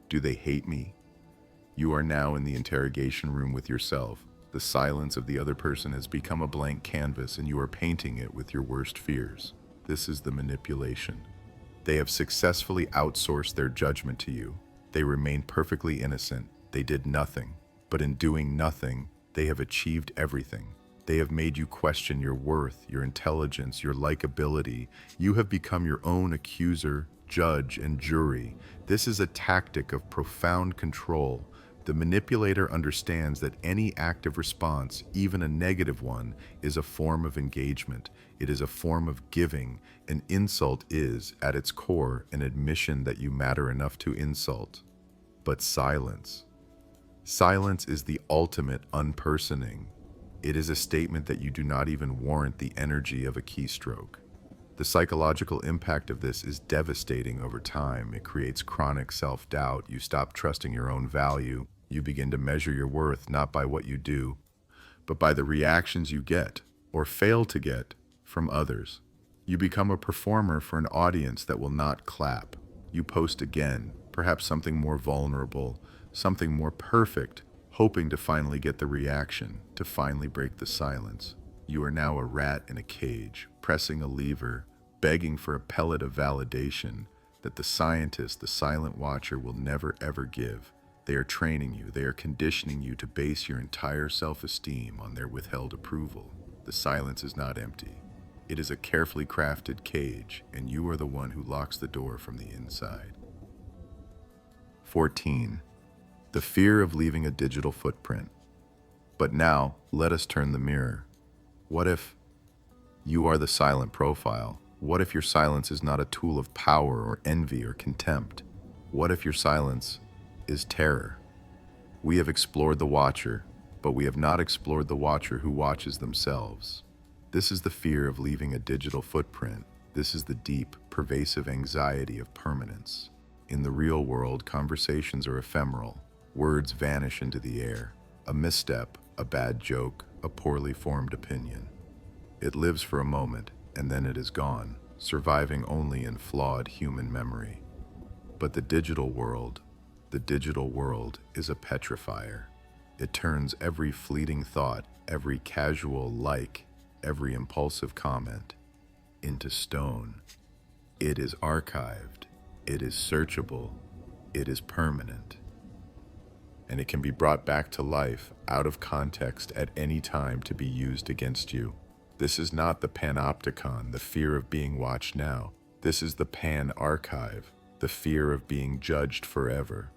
Do they hate me? You are now in the interrogation room with yourself. The silence of the other person has become a blank canvas, and you are painting it with your worst fears. This is the manipulation. They have successfully outsourced their judgment to you. They remain perfectly innocent. They did nothing. But in doing nothing, they have achieved everything. They have made you question your worth, your intelligence, your likability. You have become your own accuser, judge, and jury. This is a tactic of profound control. The manipulator understands that any active response, even a negative one, is a form of engagement. It is a form of giving. An insult is, at its core, an admission that you matter enough to insult. But silence. Silence is the ultimate unpersoning. It is a statement that you do not even warrant the energy of a keystroke. The psychological impact of this is devastating over time. It creates chronic self-doubt. You stop trusting your own value. You begin to measure your worth not by what you do, but by the reactions you get or fail to get from others. You become a performer for an audience that will not clap. You post again, perhaps something more vulnerable, something more perfect, hoping to finally get the reaction, to finally break the silence. You are now a rat in a cage, pressing a lever, begging for a pellet of validation that the scientist, the silent watcher, will never ever give. They are training you, they are conditioning you to base your entire self-esteem on their withheld approval. The silence is not empty. It is a carefully crafted cage, and you are the one who locks the door from the inside. 14. The fear of leaving a digital footprint. But now, let us turn the mirror. What if you are the silent profile? What if your silence is not a tool of power or envy or contempt? What if your silence is terror? We have explored the watcher, but we have not explored the watcher who watches themselves. This is the fear of leaving a digital footprint. This is the deep, pervasive anxiety of permanence. In the real world, conversations are ephemeral. Words vanish into the air. A misstep, a bad joke, a poorly formed opinion. It lives for a moment, and then it is gone, surviving only in flawed human memory. But the digital world is a petrifier. It turns every fleeting thought, every casual like, every impulsive comment into stone. It is archived, it is searchable, it is permanent. And it can be brought back to life out of context at any time to be used against you. This is not the Panopticon, the fear of being watched now. This is the Panarchive, the fear of being judged forever.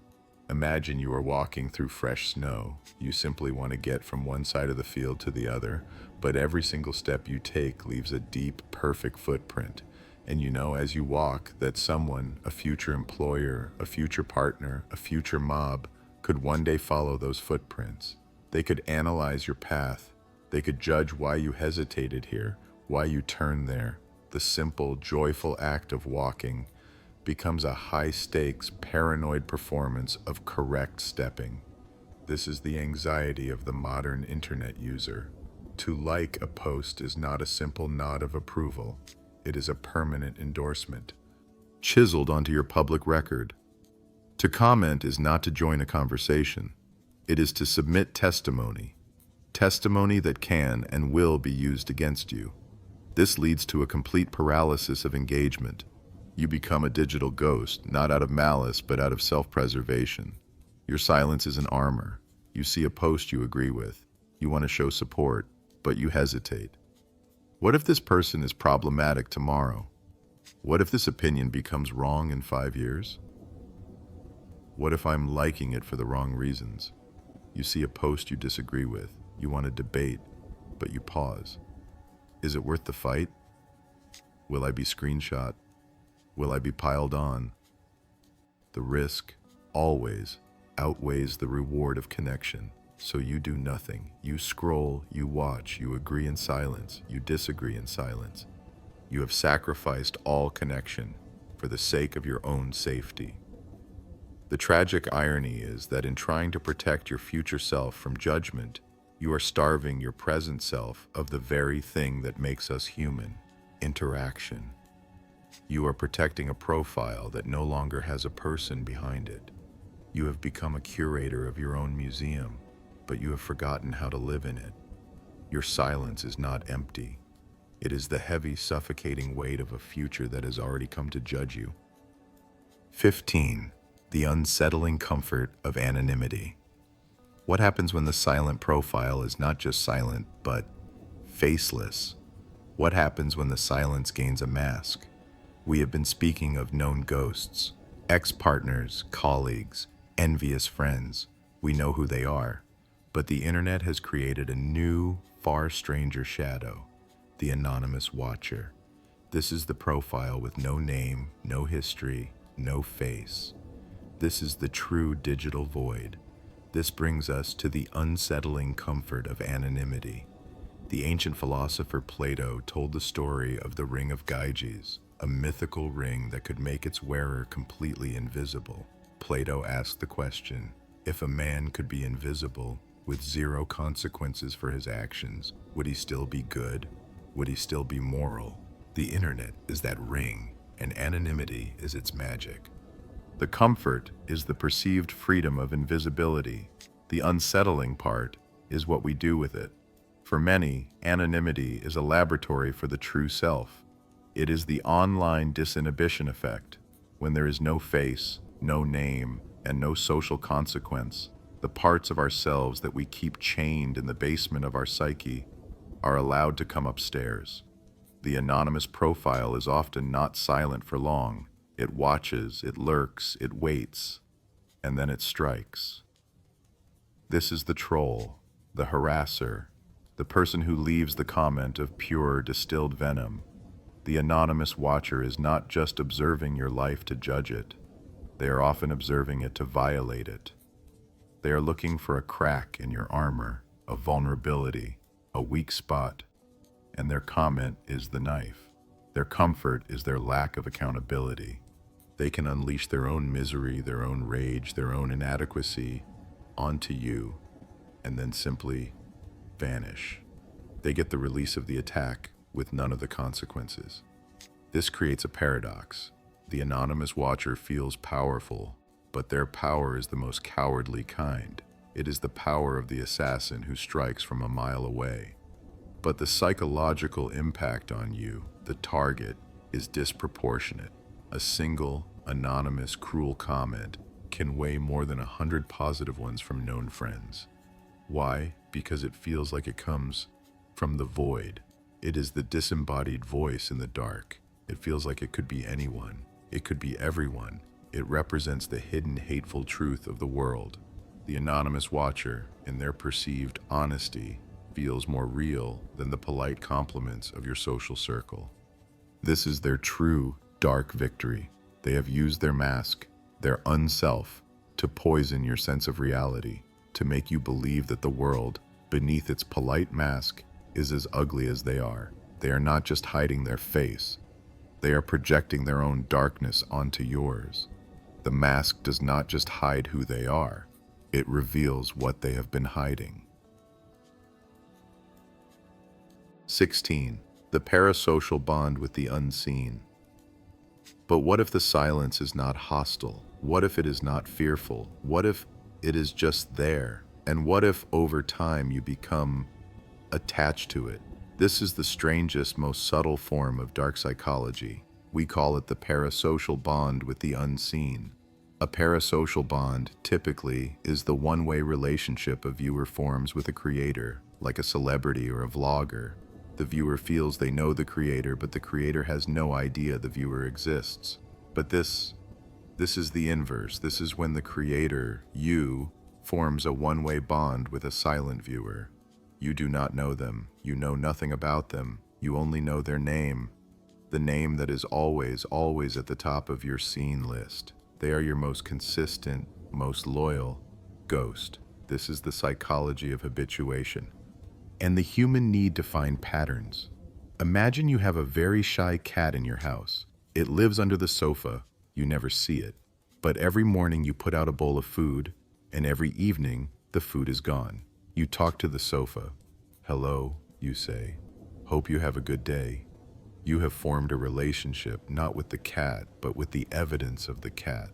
Imagine you are walking through fresh snow. You simply want to get from one side of the field to the other, but every single step you take leaves a deep, perfect footprint. And you know as you walk that someone, a future employer, a future partner, a future mob, could one day follow those footprints. They could analyze your path. They could judge why you hesitated here, why you turned there. The simple, joyful act of walking becomes a high-stakes, paranoid performance of correct stepping. This is the anxiety of the modern internet user. To like a post is not a simple nod of approval. It is a permanent endorsement, chiseled onto your public record. To comment is not to join a conversation. It is to submit testimony. Testimony that can and will be used against you. This leads to a complete paralysis of engagement. You become a digital ghost, not out of malice, but out of self-preservation. Your silence is an armor. You see a post you agree with. You want to show support, but you hesitate. What if this person is problematic tomorrow? What if this opinion becomes wrong in 5 years? What if I'm liking it for the wrong reasons? You see a post you disagree with. You want to debate, but you pause. Is it worth the fight? Will I be screenshot? Will I be piled on? The risk always outweighs the reward of connection. So you do nothing. You scroll, you watch, you agree in silence, you disagree in silence. You have sacrificed all connection for the sake of your own safety. The tragic irony is that in trying to protect your future self from judgment, you are starving your present self of the very thing that makes us human: interaction. You are protecting a profile that no longer has a person behind it. You have become a curator of your own museum, but you have forgotten how to live in it. Your silence is not empty. It is the heavy, suffocating weight of a future that has already come to judge you. 15. The unsettling comfort of anonymity. What happens when the silent profile is not just silent, but faceless? What happens when the silence gains a mask? We have been speaking of known ghosts, ex-partners, colleagues, envious friends. We know who they are. But the internet has created a new, far stranger shadow, the anonymous watcher. This is the profile with no name, no history, no face. This is the true digital void. This brings us to the unsettling comfort of anonymity. The ancient philosopher Plato told the story of the ring of Gyges, a mythical ring that could make its wearer completely invisible. Plato asked the question, if a man could be invisible with zero consequences for his actions, would he still be good? Would he still be moral? The internet is that ring, and anonymity is its magic. The comfort is the perceived freedom of invisibility. The unsettling part is what we do with it. For many, anonymity is a laboratory for the true self. It is the online disinhibition effect. When there is no face, no name, and no social consequence, the parts of ourselves that we keep chained in the basement of our psyche are allowed to come upstairs. The anonymous profile is often not silent for long. It watches, it lurks, it waits, and then it strikes. This is the troll, the harasser, the person who leaves the comment of pure distilled venom. The anonymous watcher is not just observing your life to judge it. They are often observing it to violate it. They are looking for a crack in your armor, a vulnerability, a weak spot, and their comment is the knife. Their comfort is their lack of accountability. They can unleash their own misery, their own rage, their own inadequacy onto you, and then simply vanish. They get the release of the attack with none of the consequences. This creates a paradox. The anonymous watcher feels powerful, but their power is the most cowardly kind. It is the power of the assassin who strikes from a mile away. But the psychological impact on you, the target, is disproportionate. A single, anonymous, cruel comment can weigh more than 100 positive ones from known friends. Why? Because it feels like it comes from the void. It is the disembodied voice in the dark. It feels like it could be anyone. It could be everyone. It represents the hidden, hateful truth of the world. The anonymous watcher, in their perceived honesty, feels more real than the polite compliments of your social circle. This is their true, dark victory. They have used their mask, their unself, to poison your sense of reality, to make you believe that the world, beneath its polite mask, is as ugly as they are. They are not just hiding their face. They are projecting their own darkness onto yours. The mask does not just hide who they are. It reveals what they have been hiding. 16. The parasocial bond with the unseen. But what if the silence is not hostile? What if it is not fearful? What if it is just there? And what if over time you become attached to it? This is the strangest, most subtle form of dark psychology. We call it the parasocial bond with the unseen. A parasocial bond, typically, is the one-way relationship a viewer forms with a creator, like a celebrity or a vlogger. The viewer feels they know the creator, but the creator has no idea the viewer exists. But this is the inverse. This is when the creator, you, forms a one-way bond with a silent viewer. You do not know them. You know nothing about them. You only know their name. The name that is always, always at the top of your seen list. They are your most consistent, most loyal ghost. This is the psychology of habituation. And the human need to find patterns. Imagine you have a very shy cat in your house. It lives under the sofa. You never see it. But every morning you put out a bowl of food, and every evening the food is gone. You talk to the sofa. Hello, you say. Hope you have a good day. You have formed a relationship not with the cat, but with the evidence of the cat.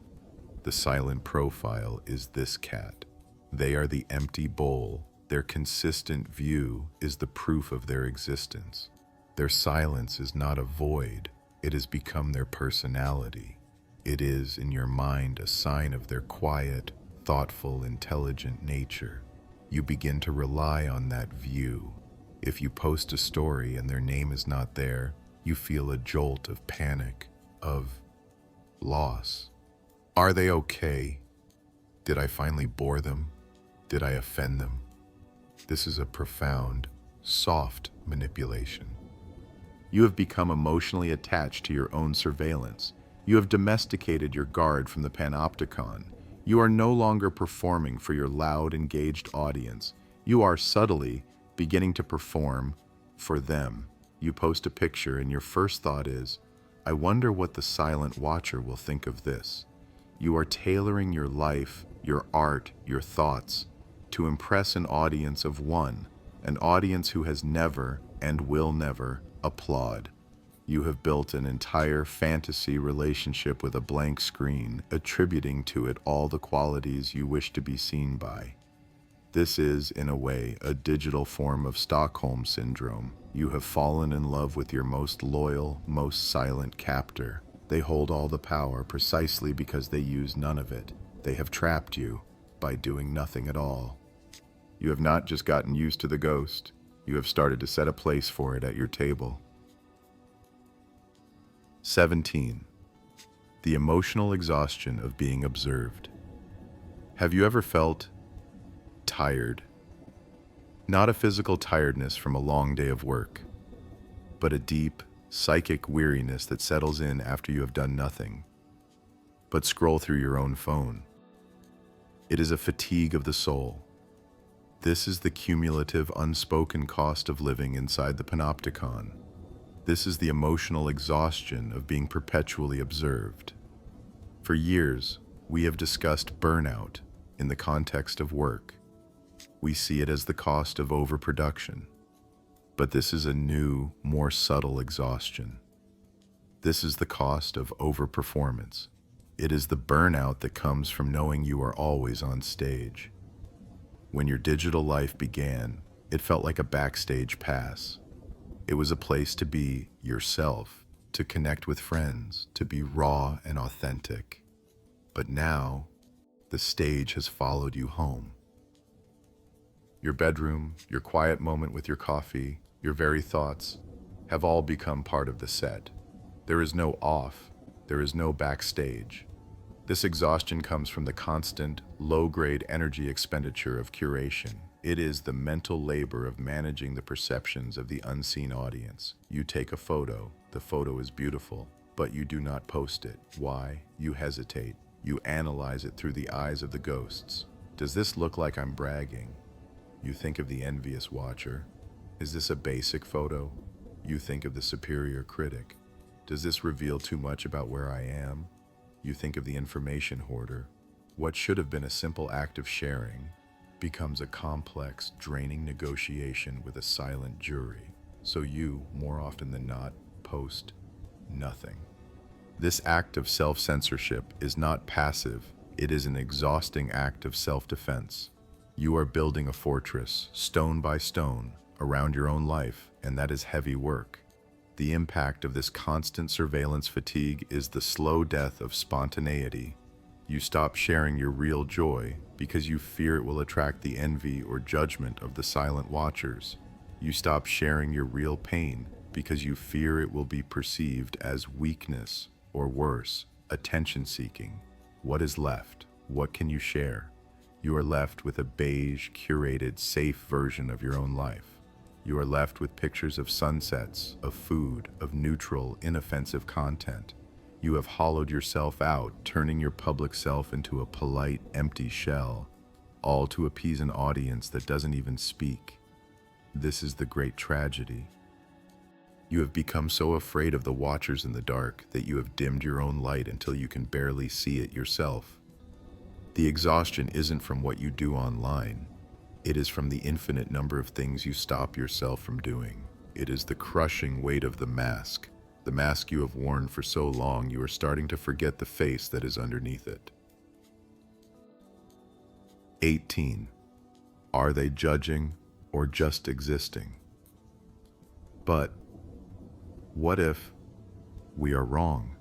The silent profile is this cat. They are the empty bowl. Their consistent view is the proof of their existence. Their silence is not a void. It has become their personality. It is, in your mind, a sign of their quiet, thoughtful, intelligent nature. You begin to rely on that view. If you post a story and their name is not there, you feel a jolt of panic, of loss. Are they okay? Did I finally bore them? Did I offend them? This is a profound, soft manipulation. You have become emotionally attached to your own surveillance. You have domesticated your guard from the Panopticon. You are no longer performing for your loud, engaged audience. You are subtly beginning to perform for them. You post a picture and your first thought is, I wonder what the silent watcher will think of this. You are tailoring your life, your art, your thoughts to impress an audience of one, an audience who has never and will never applaud. You have built an entire fantasy relationship with a blank screen, attributing to it all the qualities you wish to be seen by. This is, in a way, a digital form of Stockholm Syndrome. You have fallen in love with your most loyal, most silent captor. They hold all the power precisely because they use none of it. They have trapped you by doing nothing at all. You have not just gotten used to the ghost, you have started to set a place for it at your table. 17. The emotional exhaustion of being observed. Have you ever felt tired? Not a physical tiredness from a long day of work, but a deep, psychic weariness that settles in after you have done nothing but scroll through your own phone. It is a fatigue of the soul. This is the cumulative, unspoken cost of living inside the Panopticon. This is the emotional exhaustion of being perpetually observed. For years, we have discussed burnout in the context of work. We see it as the cost of overproduction. But this is a new, more subtle exhaustion. This is the cost of overperformance. It is the burnout that comes from knowing you are always on stage. When your digital life began, it felt like a backstage pass. It was a place to be yourself, to connect with friends, to be raw and authentic. But now, the stage has followed you home. Your bedroom, your quiet moment with your coffee, your very thoughts have all become part of the set. There is no off, there is no backstage. This exhaustion comes from the constant, low-grade energy expenditure of curation. It is the mental labor of managing the perceptions of the unseen audience. You take a photo, the photo is beautiful, but you do not post it. Why? You hesitate. You analyze it through the eyes of the ghosts. Does this look like I'm bragging? You think of the envious watcher. Is this a basic photo? You think of the superior critic. Does this reveal too much about where I am? You think of the information hoarder. What should have been a simple act of sharing becomes a complex, draining negotiation with a silent jury. So you, more often than not, post nothing. This act of self-censorship is not passive. It is an exhausting act of self-defense. You are building a fortress, stone by stone, around your own life, and that is heavy work. The impact of this constant surveillance fatigue is the slow death of spontaneity. You stop sharing your real joy because you fear it will attract the envy or judgment of the silent watchers. You stop sharing your real pain because you fear it will be perceived as weakness or worse, attention-seeking. What is left? What can you share? You are left with a beige, curated, safe version of your own life. You are left with pictures of sunsets, of food, of neutral, inoffensive content. You have hollowed yourself out, turning your public self into a polite, empty shell, all to appease an audience that doesn't even speak. This is the great tragedy. You have become so afraid of the watchers in the dark that you have dimmed your own light until you can barely see it yourself. The exhaustion isn't from what you do online. It is from the infinite number of things you stop yourself from doing. It is the crushing weight of the mask you have worn for so long you are starting to forget the face that is underneath it. 18. Are they judging or just existing? But what if we are wrong?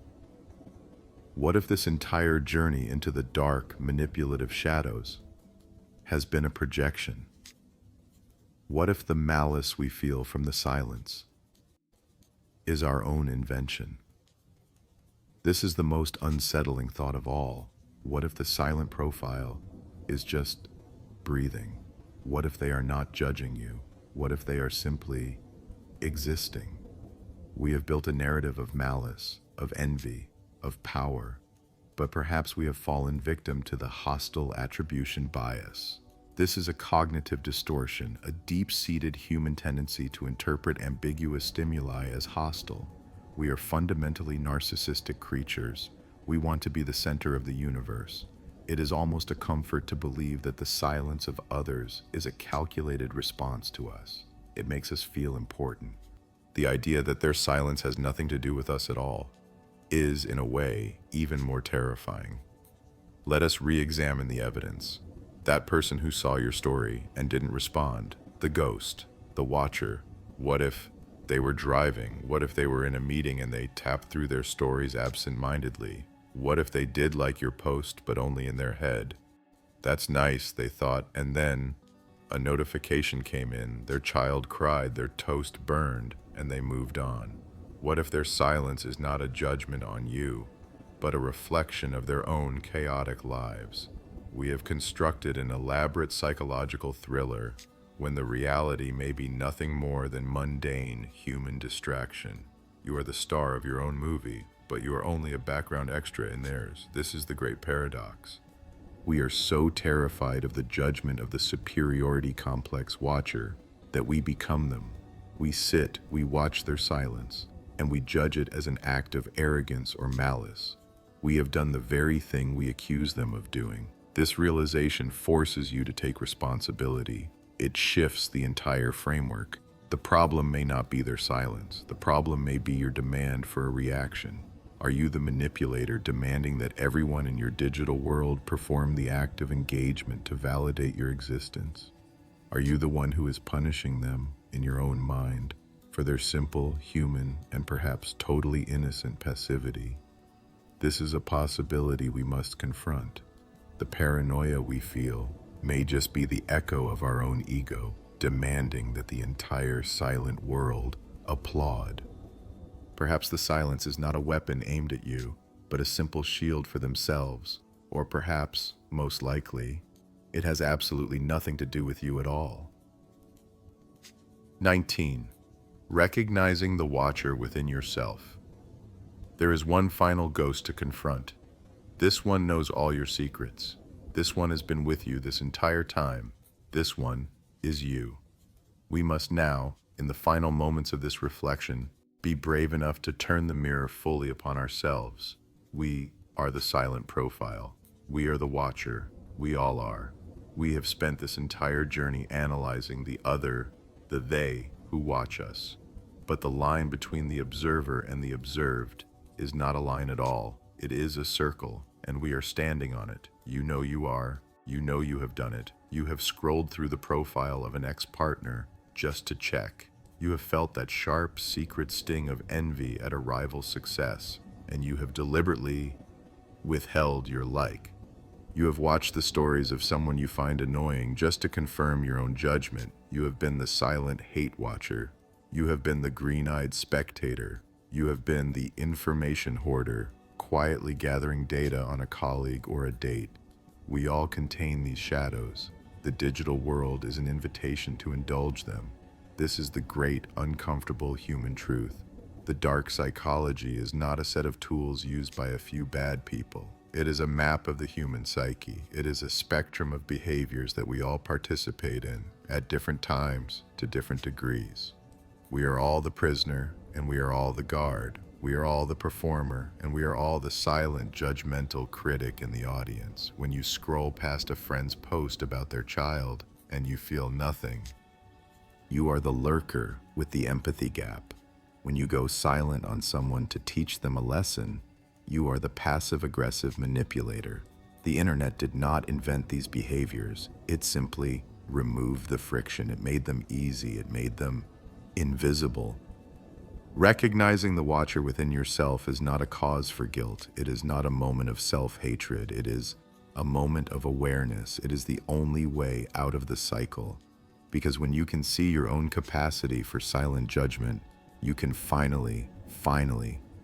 What if this entire journey into the dark, manipulative shadows has been a projection? What if the malice we feel from the silence is our own invention? This is the most unsettling thought of all. What if the silent profile is just breathing? What if they are not judging you? What if they are simply existing? We have built a narrative of malice, of envy, of power, but perhaps we have fallen victim to the hostile attribution bias. This is a cognitive distortion, a deep-seated human tendency to interpret ambiguous stimuli as hostile. We are fundamentally narcissistic creatures. We want to be the center of the universe. It is almost a comfort to believe that the silence of others is a calculated response to us. It makes us feel important. The idea that their silence has nothing to do with us at all is, in a way, even more terrifying. Let us re-examine the evidence. That person who saw your story and didn't respond, the ghost, the watcher. What if they were driving? What if they were in a meeting and they tapped through their stories absent-mindedly? What if they did like your post, but only in their head? That's nice, they thought, and then a notification came in, their child cried, their toast burned, and they moved on. What if their silence is not a judgment on you, but a reflection of their own chaotic lives? We have constructed an elaborate psychological thriller when the reality may be nothing more than mundane human distraction. You are the star of your own movie, but you are only a background extra in theirs. This is the great paradox. We are so terrified of the judgment of the superiority complex watcher that we become them. We sit, we watch their silence, and we judge it as an act of arrogance or malice. We have done the very thing we accuse them of doing. This realization forces you to take responsibility. It shifts the entire framework. The problem may not be their silence. The problem may be your demand for a reaction. Are you the manipulator demanding that everyone in your digital world perform the act of engagement to validate your existence? Are you the one who is punishing them in your own mind for their simple, human, and perhaps totally innocent passivity? This is a possibility we must confront. The paranoia we feel may just be the echo of our own ego, demanding that the entire silent world applaud. Perhaps the silence is not a weapon aimed at you, but a simple shield for themselves, or perhaps, most likely, it has absolutely nothing to do with you at all. 19. Recognizing the watcher within yourself. There is one final ghost to confront. This one knows all your secrets. This one has been with you this entire time. This one is you. We must now, in the final moments of this reflection, be brave enough to turn the mirror fully upon ourselves. We are the silent profile. We are the watcher. We all are. We have spent this entire journey analyzing the other, the they, who watch us. But the line between the observer and the observed is not a line at all. It is a circle, and we are standing on it. You know you are. You know you have done it. You have scrolled through the profile of an ex-partner just to check. You have felt that sharp, secret sting of envy at a rival's success, and you have deliberately withheld your like. You have watched the stories of someone you find annoying just to confirm your own judgment. You have been the silent hate watcher. You have been the green-eyed spectator. You have been the information hoarder, quietly gathering data on a colleague or a date. We all contain these shadows. The digital world is an invitation to indulge them. This is the great, uncomfortable human truth. The dark psychology is not a set of tools used by a few bad people. It is a map of the human psyche. It is a spectrum of behaviors that we all participate in at different times to different degrees. We are all the prisoner, and we are all the guard. We are all the performer, and we are all the silent, judgmental critic in the audience. When you scroll past a friend's post about their child and you feel nothing, you are the lurker with the empathy gap. When you go silent on someone to teach them a lesson, you are the passive-aggressive manipulator. The internet did not invent these behaviors. It simply removed the friction. It made them easy. It made them invisible. Recognizing the watcher within yourself is not a cause for guilt. It is not a moment of self-hatred. It is a moment of awareness. It is the only way out of the cycle. Because when you can see your own capacity for silent judgment, you can finally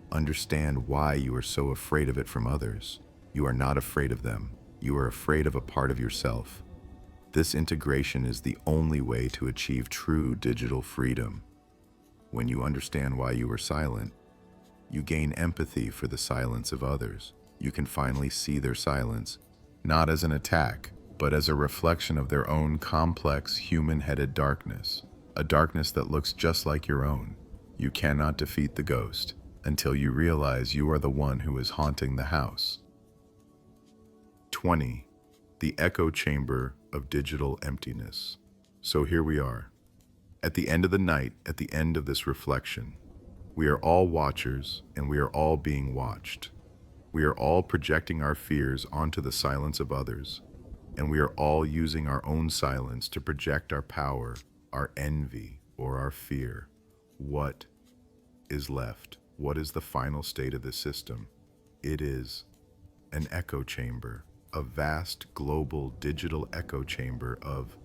understand why you are so afraid of it from others. You are not afraid of them. You are afraid of a part of yourself. This integration is the only way to achieve true digital freedom. When you understand why you are silent, you gain empathy for the silence of others. You can finally see their silence, not as an attack, but as a reflection of their own complex, human-headed darkness, a darkness that looks just like your own. You cannot defeat the ghost until you realize you are the one who is haunting the house. 20. The echo chamber of digital emptiness. So here we are. At the end of the night, at the end of this reflection, we are all watchers and we are all being watched. We are all projecting our fears onto the silence of others, and we are all using our own silence to project our power, our envy, or our fear. What is left? What is the final state of the system? It is an echo chamber, a vast global digital echo chamber of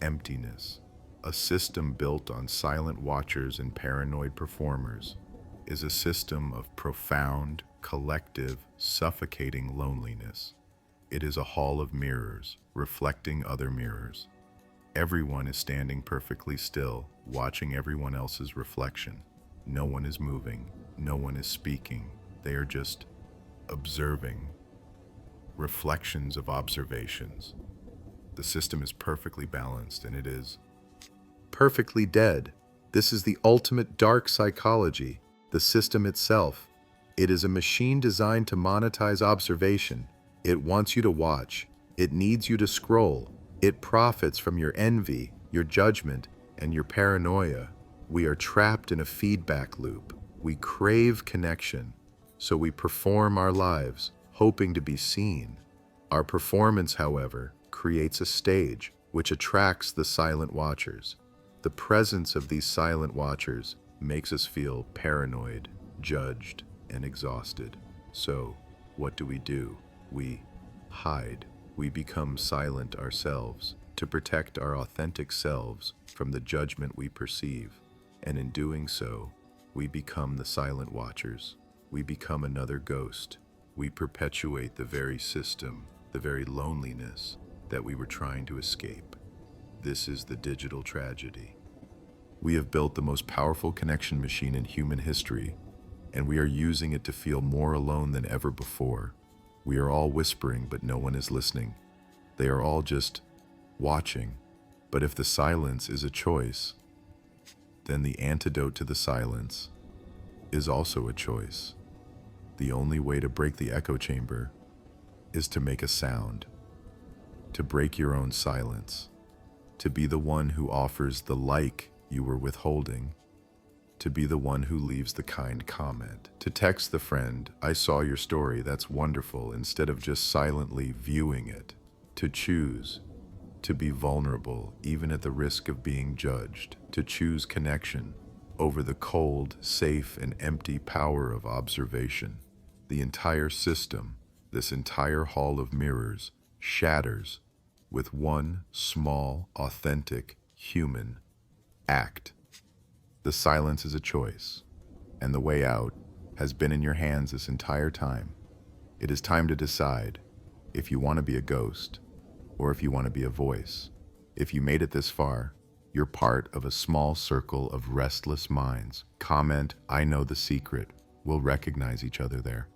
emptiness. A system built on silent watchers and paranoid performers is a system of profound, collective, suffocating loneliness. It is a hall of mirrors, reflecting other mirrors. Everyone is standing perfectly still, watching everyone else's reflection. No one is moving. No one is speaking. They are just observing. Reflections of observations. The system is perfectly balanced, and it is perfectly dead. This is the ultimate dark psychology. The system itself, it is a machine designed to monetize observation. It wants you to watch. It needs you to scroll. It profits from your envy, your judgment, and your paranoia. We are trapped in a feedback loop. We crave connection, so we perform our lives, hoping to be seen. Our performance, however, creates a stage which attracts the silent watchers. The presence of these silent watchers makes us feel paranoid, judged, and exhausted. So, what do? We hide. We become silent ourselves to protect our authentic selves from the judgment we perceive. And in doing so, we become the silent watchers. We become another ghost. We perpetuate the very system, the very loneliness that we were trying to escape. This is the digital tragedy. We have built the most powerful connection machine in human history, and we are using it to feel more alone than ever before. We are all whispering, but no one is listening. They are all just watching. But if the silence is a choice, then the antidote to the silence is also a choice. The only way to break the echo chamber is to make a sound, to break your own silence, to be the one who offers the like you were withholding, to be the one who leaves the kind comment, to text the friend, "I saw your story, that's wonderful," instead of just silently viewing it, to choose, to be vulnerable even at the risk of being judged, to choose connection over the cold, safe, and empty power of observation. The entire system, this entire hall of mirrors, shatters with one small, authentic, human act. The silence is a choice, and the way out has been in your hands this entire time. It is time to decide if you want to be a ghost or if you want to be a voice. If you made it this far, you're part of a small circle of restless minds. Comment, "I know the secret." We'll recognize each other there.